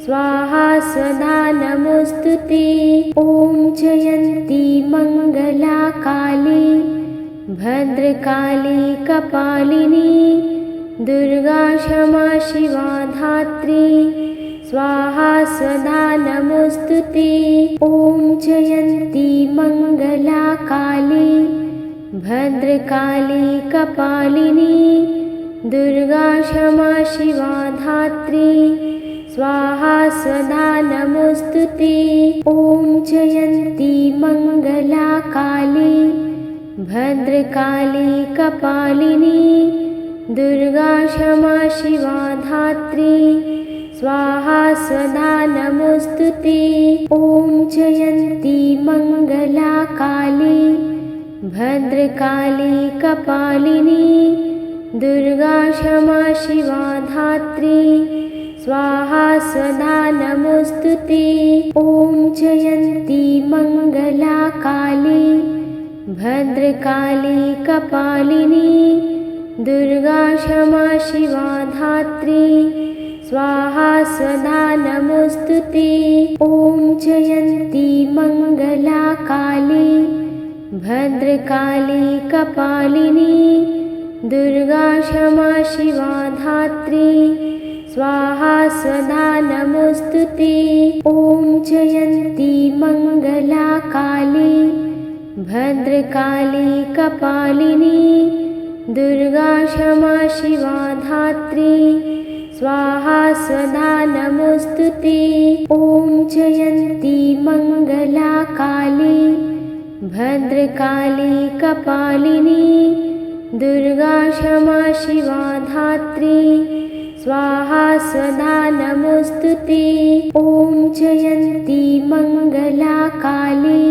S1: स्वाहा स्वधा नमोस्तुते। ॐ जयन्ती मङ्गला काली भद्रकाली कपालिनी दुर्गा क्षमा शिवा धात्री स्वाहा स्वधा नमोस्तुते। ॐ जयन्ती मङ्गला काली भद्रकाली कपालिनी दुर्गा क्षमा शिवा धात्री स्वाहा स्वधा नमोस्तुते। ॐ जयन्ती मङ्गला काली भद्रकाली कपालिनी दुर्गा क्षमा शिवा धात्री स्वाहा स्वधा नमोस्तुते। ॐ जयन्ती मङ्गला काली भद्रकाली कपालिनी दुर्गा क्षमा शिवा धात्री स्वाहा स्वधा नमोस्तुते। ॐ जयन्ती मङ्गला काली भद्रकाली कपालिनी दुर्गा क्षमा शिवा धात्री स्वाहा स्वधा नमोस्तुते। ॐ जयन्ती मङ्गला काली भद्रकाली कपालिनी दुर्गा क्षमा शिवा धात्री स्वाहा स्वधा नमोस्तुते। ॐ जयन्ती मङ्गला काली भद्रकाली कपालिनी दुर्गा क्षमा शिवा धात्री स्वाहा स्वधा नमोस्तुते। ॐ जयन्ती मङ्गला काली भद्रकाली कपालिनी दुर्गा क्षमा शिवा धात्री स्वाहा स्वधा नमोस्तुते। ॐ जयन्ती मङ्गला काली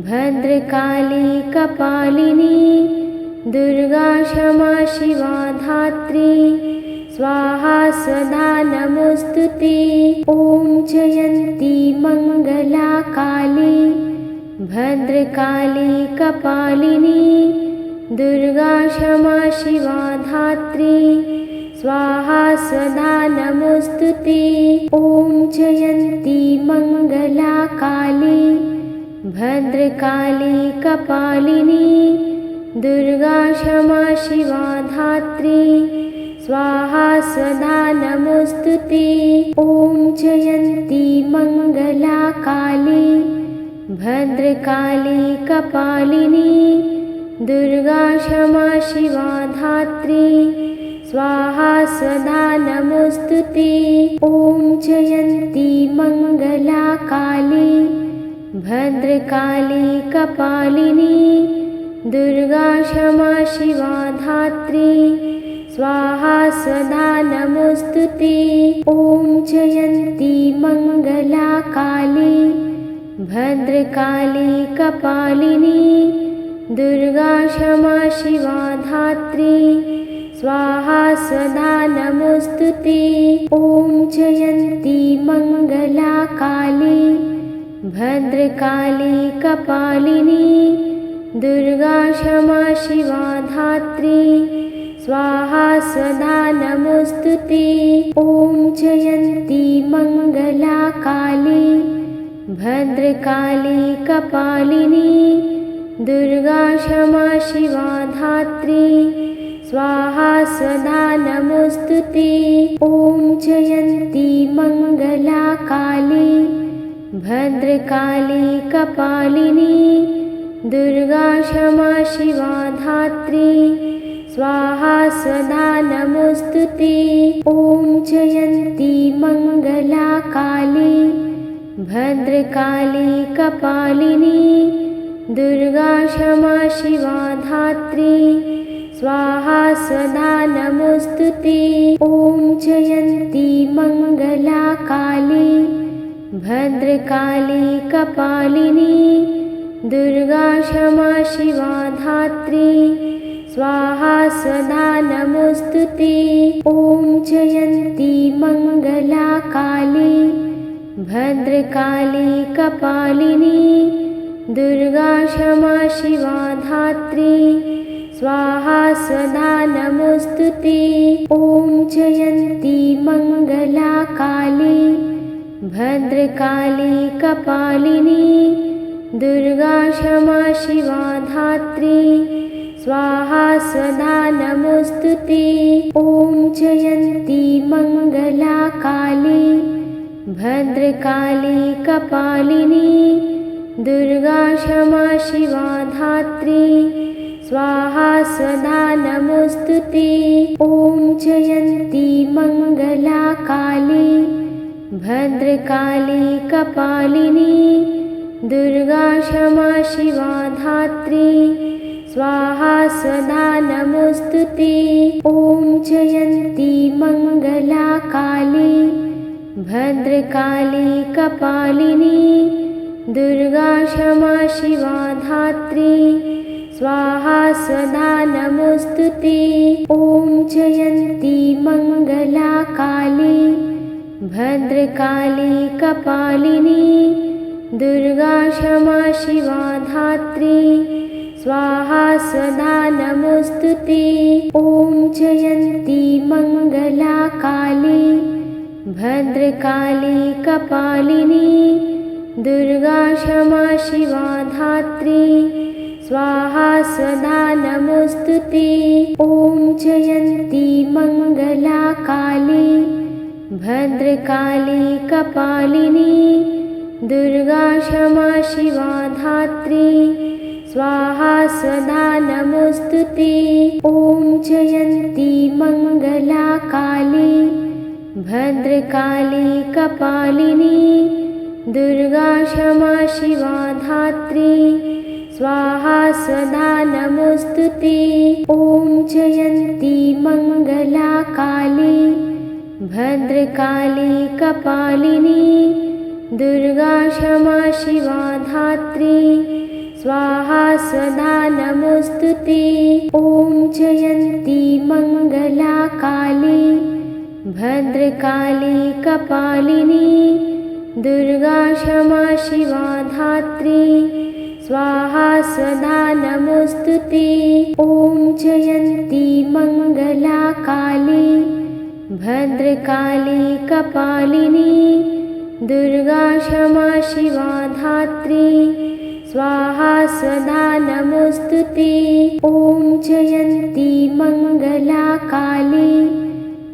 S1: भद्रकाली कपालिनी दुर्गा क्षमा शिवा धात्री स्वाहा स्वधा नमोस्तुते। ॐ जयन्ती मङ्गला काली भद्रकाली कपालिनी दुर्गा क्षमा शिवा धात्री स्वाहा स्वधा नमोस्तुते। ॐ जयन्ती मङ्गला काली भद्रकाली कपालिनी दुर्गा क्षमा शिवा धात्री स्वाहा स्वधा नमोस्तुते। ॐ जयन्ती मङ्गला काली भद्रकाली कपालिनी दुर्गा क्षमा शिवा धात्री स्वाहा स्वधा नमोस्तुते। ॐ जयन्ती मङ्गला काली भद्रकाली कपालिनी दुर्गा क्षमा शिवा धात्री स्वाहा स्वधा नमोस्तुते। ॐ जयन्ती मङ्गला काली भद्रकाली कपालिनी दुर्गा क्षमा शिवा धात्री स्वाहा स्वधा नमोस्तुते। ॐ जयन्ती मङ्गला काली भद्रकाली कपालिनी दुर्गा क्षमा शिवा धात्री स्वाहा स्वधा नमोस्तुते। ॐ जयन्ती मङ्गला काली भद्रकाली कपालिनी दुर्गा क्षमा शिवा धात्री स्वाहा स्वधा नमोस्तुते। ॐ जयन्ती मङ्गला काली भद्रकाली कपालिनी दुर्गा क्षमा शिवा धात्री स्वाहा स्वधा नमोस्तुते। ॐ जयन्ती मङ्गला काली भद्रकाली कपालिनी दुर्गा क्षमा शिवा धात्री स्वाहा स्वधा नमोस्तुते। ॐ जयन्ती मङ्गला काली भद्रकाली कपालिनी दुर्गा क्षमा शिवा धात्री स्वाहा स्वधा नमोस्तुते। ॐ जयन्ती मंगला काली भद्रकाली कपालिनी दुर्गा क्षमा शिवा धात्री स्वाहा स्वधा नमोस्तुते। ॐ जयन्ती मंगला काली भद्रकाली कपालिनी दुर्गा क्षमा शिवा धात्री स्वाहा स्वधा नमोस्तुते। ॐ जयन्ती मंगला काली भद्रकाली कपालिनी दुर्गा क्षमा शिवा धात्री स्वाहा स्वधा नमोस्तुते। ॐ जयन्ती मंगला काली भद्रकाली कपालिनी दुर्गा क्षमा शिवा धात्री स्वाहा स्वधा नमोस्तुते। ॐ जयन्ती मंगला काली भद्रकाली कपालिनी दुर्गा क्षमा शिवा धात्री स्वाहा स्वधा नमोस्तुते। ॐ जयन्ती मंगला काली भद्रकाली कपालिनी दुर्गा क्षमा शिवा धात्री स्वाहा स्वधा नमोस्तुते। ॐ जयन्ती मंगला काली भद्रकाली कपालिनी दुर्गा क्षमा शिवा धात्री स्वाहा स्वधा नमोस्तुते। ॐ जयन्ती मंगला काली भद्रकाली कपालिनी दुर्गा क्षमा शिवा धात्री स्वाहा स्वधा नमोस्तुते। ॐ जयन्ती मंगला काली भद्रकाली कपालिनी दुर्गा क्षमा शिवा धात्री स्वाहा स्वधा नमोस्तुते। ॐ जयन्ती मंगला काली भद्रकाली कपालिनी दुर्गा क्षमा शिवा धात्री स्वाहा स्वधा नमोस्तुते। ॐ जयन्ती मंगला काली भद्रकाली कपालिनी दुर्गा क्षमा शिवा धात्री स्वाहा स्वधा नमोस्तुते। ॐ जयन्ती मंगला काली भद्रकाली कपालिनी दुर्गा क्षमा शिवा धात्री स्वाहा स्वधा नमोस्तुते। ॐ जयन्ती मंगला काली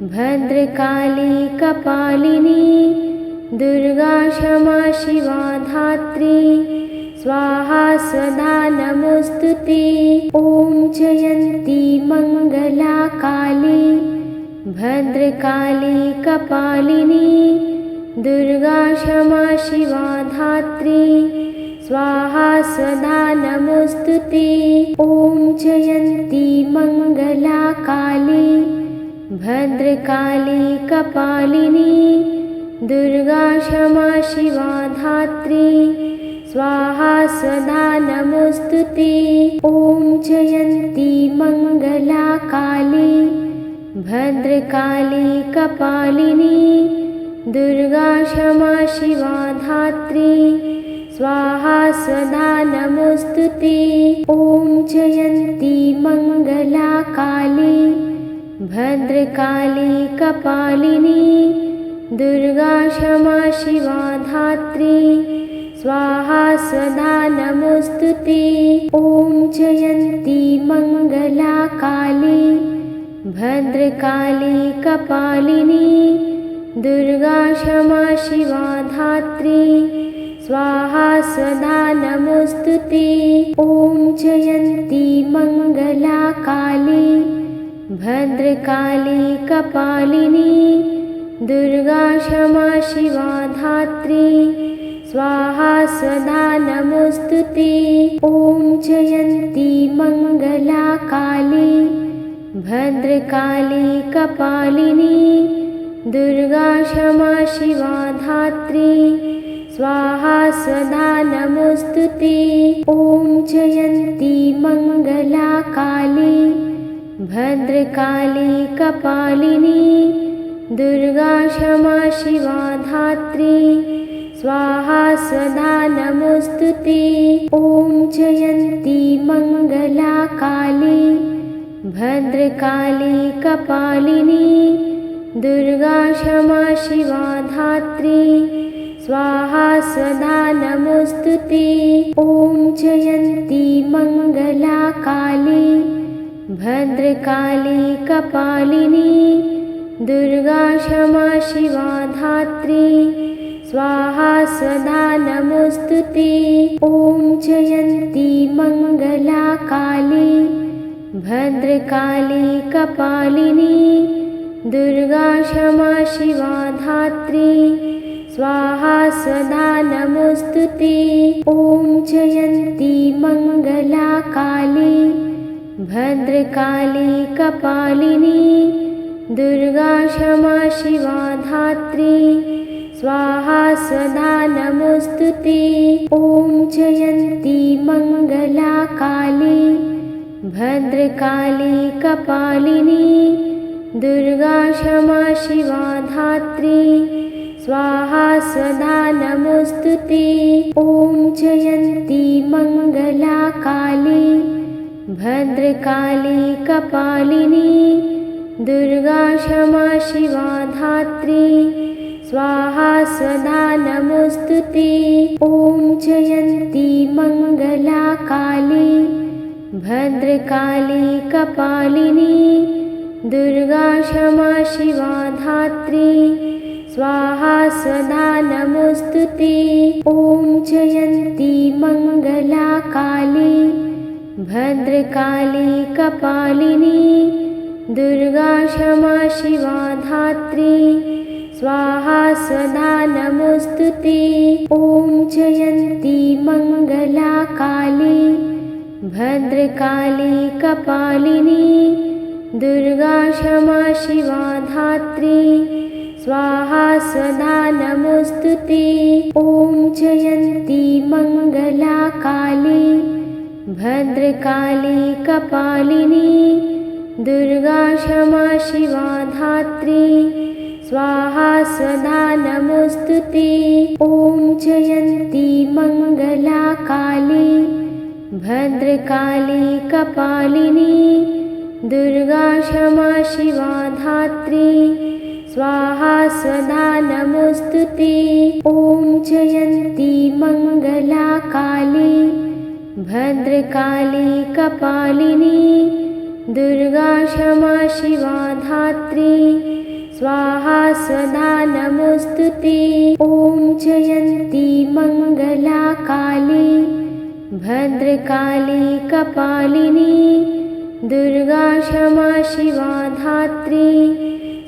S1: भद्रकाली कपालिनी दुर्गा क्षमा शिवा धात्री स्वाहा स्वधा नमोस्तुते। ॐ जयन्ती मंगला काली भद्रकाली कपालिनी दुर्गा क्षमा शिवा धात्री स्वाहा स्वधा नमोस्तुते। ॐ जयन्ती मंगला काली भद्रकाली कपालिनी दुर्गा क्षमा शिवा धात्री स्वाहा स्वधा नमोस्तुते। ॐ जयन्ती मंगला काली भद्रकाली कपालिनी दुर्गा क्षमा शिवा धात्री स्वाहा स्वधा नमोस्तुते। ॐ जयन्ती मंगला काली भद्रकाली कपालिनी दुर्गा क्षमा शिवा धात्री स्वाहा स्वधा नमोस्तुते। ॐ जयन्ती मंगला काली भद्रकाली कपालिनी दुर्गा क्षमा शिवा धात्री स्वाहा स्वधा नमोस्तुते। ॐ जयन्ती मंगला काली भद्रकाली कपालिनी दुर्गा क्षमा शिवा धात्री स्वाहा स्वधा नमोस्तुते। ॐ जयन्ती मंगला काली भद्रकाली कपालिनी दुर्गा क्षमा शिवा धात्री स्वाहा स्वधा नमोऽस्तु ते। ॐ जयन्ती मङ्गला काली भद्रकाली कपालिनी दुर्गा क्षमा शिवा धात्री स्वाहा स्वधा नमोऽस्तु ते। ॐ जयन्ती मङ्गला काली भद्रकाली कपालिनी दुर्गा क्षमा शिवा धात्री स्वाहा स्वधा नमोऽस्तु ते। ॐ जयन्ती मङ्गला काली भद्रकाली कपालिनी दुर्गा क्षमा शिवा धात्री स्वाहा स्वधा नमोऽस्तु ते। ॐ जयन्ती मङ्गला काली भद्रकाली कपालिनी दुर्गा क्षमा शिवा धात्री स्वाहा स्वधा नमोऽस्तु ते। ॐ जयन्ती मङ्गला काली भद्रकाली कपालिनी दुर्गा क्षमा शिवा धात्री स्वाहा स्वधा नमोऽस्तु ते। ॐ जयन्ती मङ्गला काली भद्रकाली कपालिनी दुर्गा क्षमा शिवा धात्री स्वाहा स्वधा नमोऽस्तु ते। ॐ जयन्ती मङ्गला काली भद्रकाली कपालिनी दुर्गा क्षमा शिवा धात्री स्वाहा स्वधा नमोऽस्तु ते। ॐ जयन्ती मङ्गला काली भद्रकाली कपालिनी दुर्गा क्षमा शिवा धात्री स्वाहा स्वधा नमोऽस्तु ते। ॐ जयन्ती मङ्गला काली भद्रकाली कपालिनी दुर्गा क्षमा शिवा धात्री स्वाहा स्वधा नमोऽस्तु ते। ॐ जयन्ती मङ्गला काली भद्रकाली कपालिनी दुर्गा क्षमा शिवा धात्री स्वाहा स्वधा नमोऽस्तु ते। ॐ जयन्ती मङ्गला काली भद्रकाली कपालिनी दुर्गा क्षमा शिवा धात्री स्वाहा स्वधा नमोऽस्तु ते। ॐ जयन्ती मङ्गला काली भद्रकाली कपालिनी दुर्गा क्षमा शिवा धात्री स्वाहा स्वधा नमोऽस्तु ते। ॐ जयन्ती मङ्गला काली भद्रकाली कपालिनी दुर्गा क्षमा शिवा धात्री स्वाहा स्वधा नमोऽस्तु ते। ॐ जयन्ती मङ्गला काली भद्रकाली कपालिनी दुर्गा क्षमा शिवा धात्री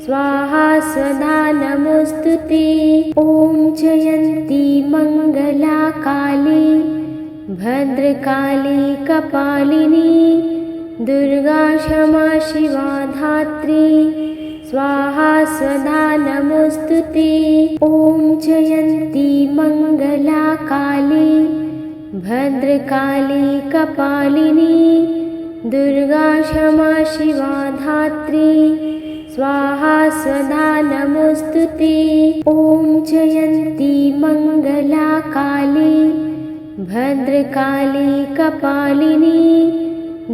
S1: स्वाहा स्वधा नमोऽस्तु ते। ॐ जयन्ती मङ्गला काली भद्रकाली कपालिनी दुर्गा क्षमा शिवा धात्री स्वाहा स्वधा नमोऽस्तु ते। ॐ जयन्ती मङ्गला काली भद्रकाली कपालिनी दुर्गा क्षमा शिवा धात्री स्वाहा स्वधा नमोऽस्तु ते। ॐ जयन्ती मङ्गला काली भद्रकाली कपालिनी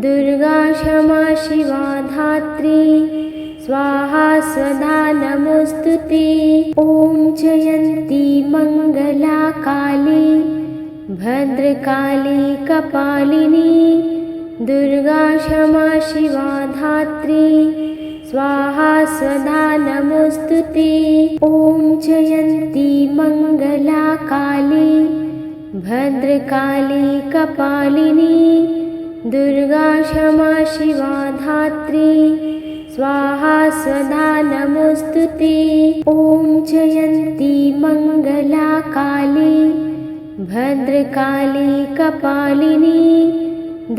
S1: दुर्गा क्षमा शिवा धात्री स्वाहा स्वधा नमोऽस्तु ते। ॐ जयन्ती मङ्गला काली भद्रकाली कपालिनी दुर्गा क्षमा शिवा धात्री स्वाहा स्वधा नमोऽस्तु ते। ॐ जयन्ती मङ्गला काली भद्रकाली कपालिनी दुर्गा क्षमा शिवा धात्री स्वाहा स्वधा नमोऽस्तु ते। ॐ जयन्ती मङ्गला काली भद्रकाली कपालिनी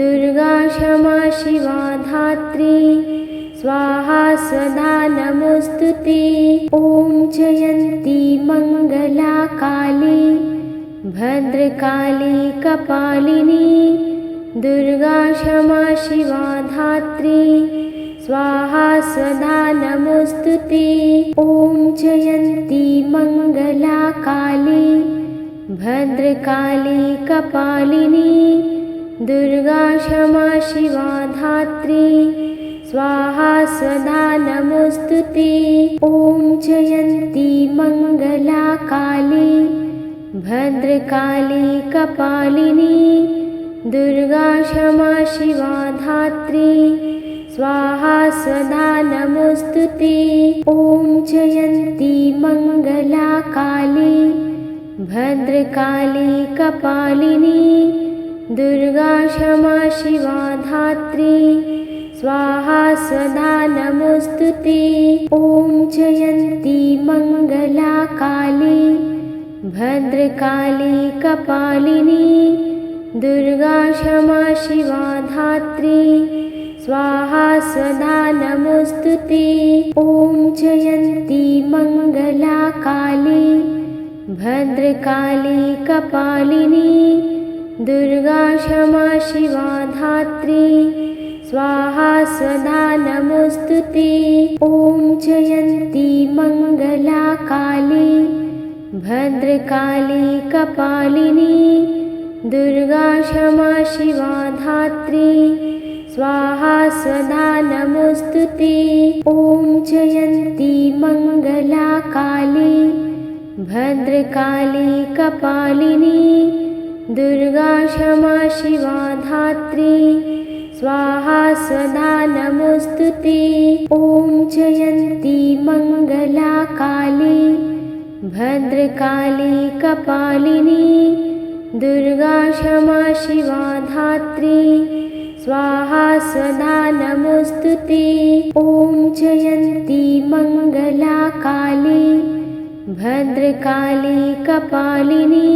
S1: दुर्गा क्षमा शिवा धात्री स्वाहा स्वधा नमोऽस्तु ते। ॐ जयन्ती मङ्गला काली भद्रकाली कपालिनी दुर्गा क्षमा शिवा धात्री स्वाहा स्वधा नमोस्तुते। ॐ जयन्ती मङ्गला काली भद्रकाली कपालिनी दुर्गा क्षमा शिवा धात्री स्वाहा स्वधा नमोस्तुते। ॐ जयन्ती मङ्गला काली भद्रकाली कपालिनी दुर्गा क्षमा शिवा धात्री स्वाहा स्वधा नमोस्तुते। ॐ जयन्ती मङ्गला काली भद्रकाली कपालिनी दुर्गा क्षमा शिवा धात्री स्वाहा स्वधा नमोस्तुते। ॐ जयन्ती मङ्गला काली भद्रकाली कपालिनी दुर्गा क्षमा शिवा धात्री स्वाहा स्वधा नमोस्तुते। ॐ जयन्ती मङ्गला काली भद्रकाली कपालिनी दुर्गा क्षमा शिवा धात्री स्वाहा स्वधा नमोस्तुते। ॐ जयन्ती मङ्गला काली भद्रकाली कपालिनी दुर्गा क्षमा शिवा धात्री स्वाहा स्वधा नमोस्तुते। ॐ जयन्ती मङ्गला काली भद्रकाली कपालिनी दुर्गा क्षमा शिवा धात्री स्वाहा स्वधा नमोस्तुते। ॐ जयन्ती मङ्गला काली भद्रकाली कपालिनी दुर्गा क्षमा शिवा धात्री स्वाहा स्वधा नमोस्तुते। ॐ जयन्ती मङ्गला काली भद्रकाली कपालिनी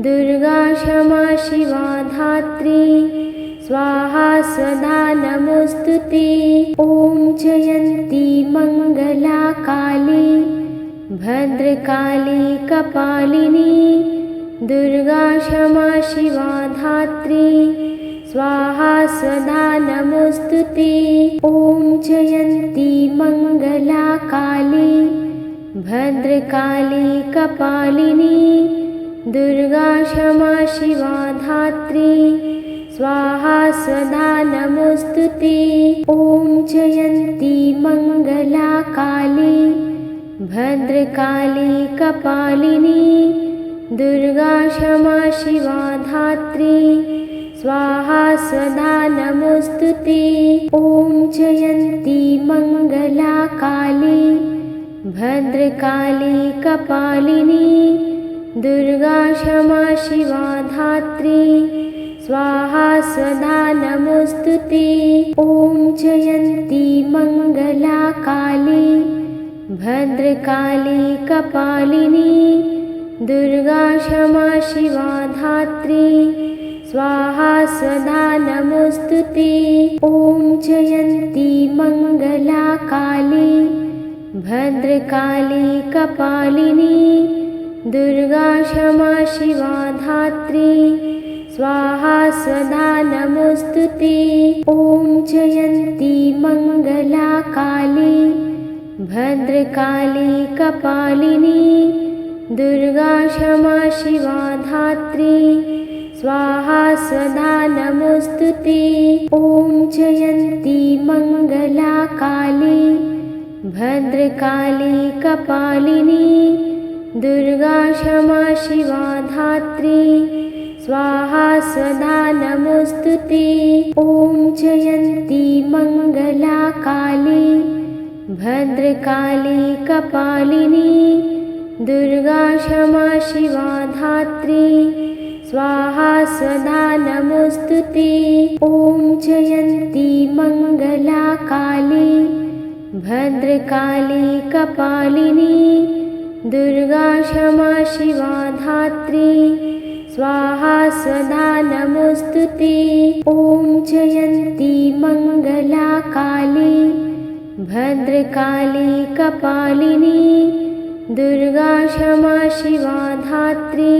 S1: दुर्गा क्षमा शिवा धात्री स्वाहा स्वधा नमोस्तुते। ॐ जयन्ती मङ्गला काली भद्रकाली कपालिनी दुर्गा क्षमा शिवा धात्री स्वाहा स्वधा नमोस्तुते। ॐ जयन्ती मङ्गला काली भद्रकाली कपालिनी दुर्गा क्षमा शिवा धात्री स्वाहा स्वधा नमोस्तुते। ॐ जयन्ती मङ्गला काली भद्रकाली कपालिनी दुर्गा क्षमा शिवा धात्री स्वाहा स्वधा नमोस्तुते। ॐ जयन्ती मङ्गला काली भद्रकाली कपालिनी दुर्गा क्षमा शिवा धात्री स्वाहा स्वधा नमोस्तुते। ॐ जयन्ती मङ्गला काली भद्रकाली कपालिनी दुर्गा क्षमा शिवा धात्री स्वाहा स्वधा नमोस्तुते। ॐ जयन्ती मङ्गला काली भद्रकाली कपालिनी दुर्गा क्षमा शिवा धात्री स्वाहा स्वधा नमोस्तुते। ॐ जयन्ती मङ्गला काली भद्रकाली कपालिनी दुर्गा क्षमा शिवा धात्री स्वाहा स्वधा नमोस्तुते। ॐ जयन्ती मङ्गला काली भद्रकाली कपालिनी दुर्गा क्षमा शिवा धात्री स्वाहा स्वधा नमोस्तुते। ॐ जयन्ती मङ्गला काली भद्रकाली कपालिनी दुर्गा क्षमा शिवा धात्री स्वाहा स्वधा नमोस्तुते। ॐ जयन्ती मङ्गला काली भद्रकाली कपालिनी दुर्गा क्षमा शिवा धात्री स्वाहा स्वधा नमोस्तुते। ॐ जयन्ती मङ्गला काली भद्रकाली कपालिनी दुर्गा क्षमा शिवा धात्री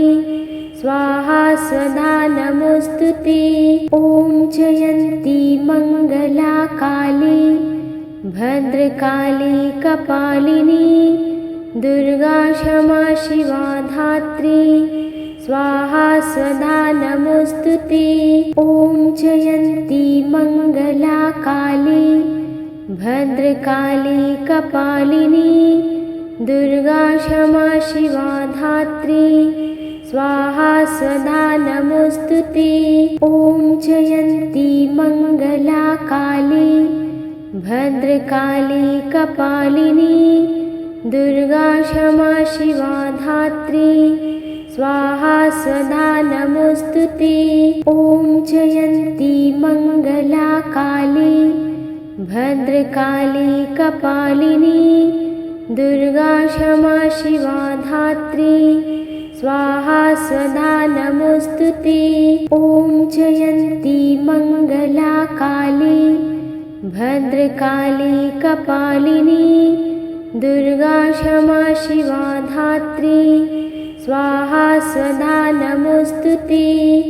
S1: स्वाहा स्वधा नमोऽस्तु ते। ॐ जयन्ती मङ्गला काली भद्रकाली कपालिनी दुर्गा क्षमा शिवा धात्री स्वाहा स्वधा नमोऽस्तु ते। ॐ जयन्ती मङ्गला काली भद्रकाली कपालिनी दुर्गा क्षमा शिवा धात्री स्वाहा स्वधा नमोऽस्तु ते। ॐ जयन्ती मङ्गला काली भद्रकाली कपालिनी दुर्गा क्षमा शिवा धात्री स्वाहा स्वधा नमोऽस्तु ते। ॐ जयन्ती मङ्गला काली भद्रकाली कपालिनी दुर्गा क्षमा शिवा धात्री स्वाहा स्वधा नमोऽस्तु ते। ॐ जयन्ती मङ्गला काली भद्रकाली कपालिनी दुर्गा क्षमा शिवा धात्री स्वाहा स्वधा नमोऽस्तु ते।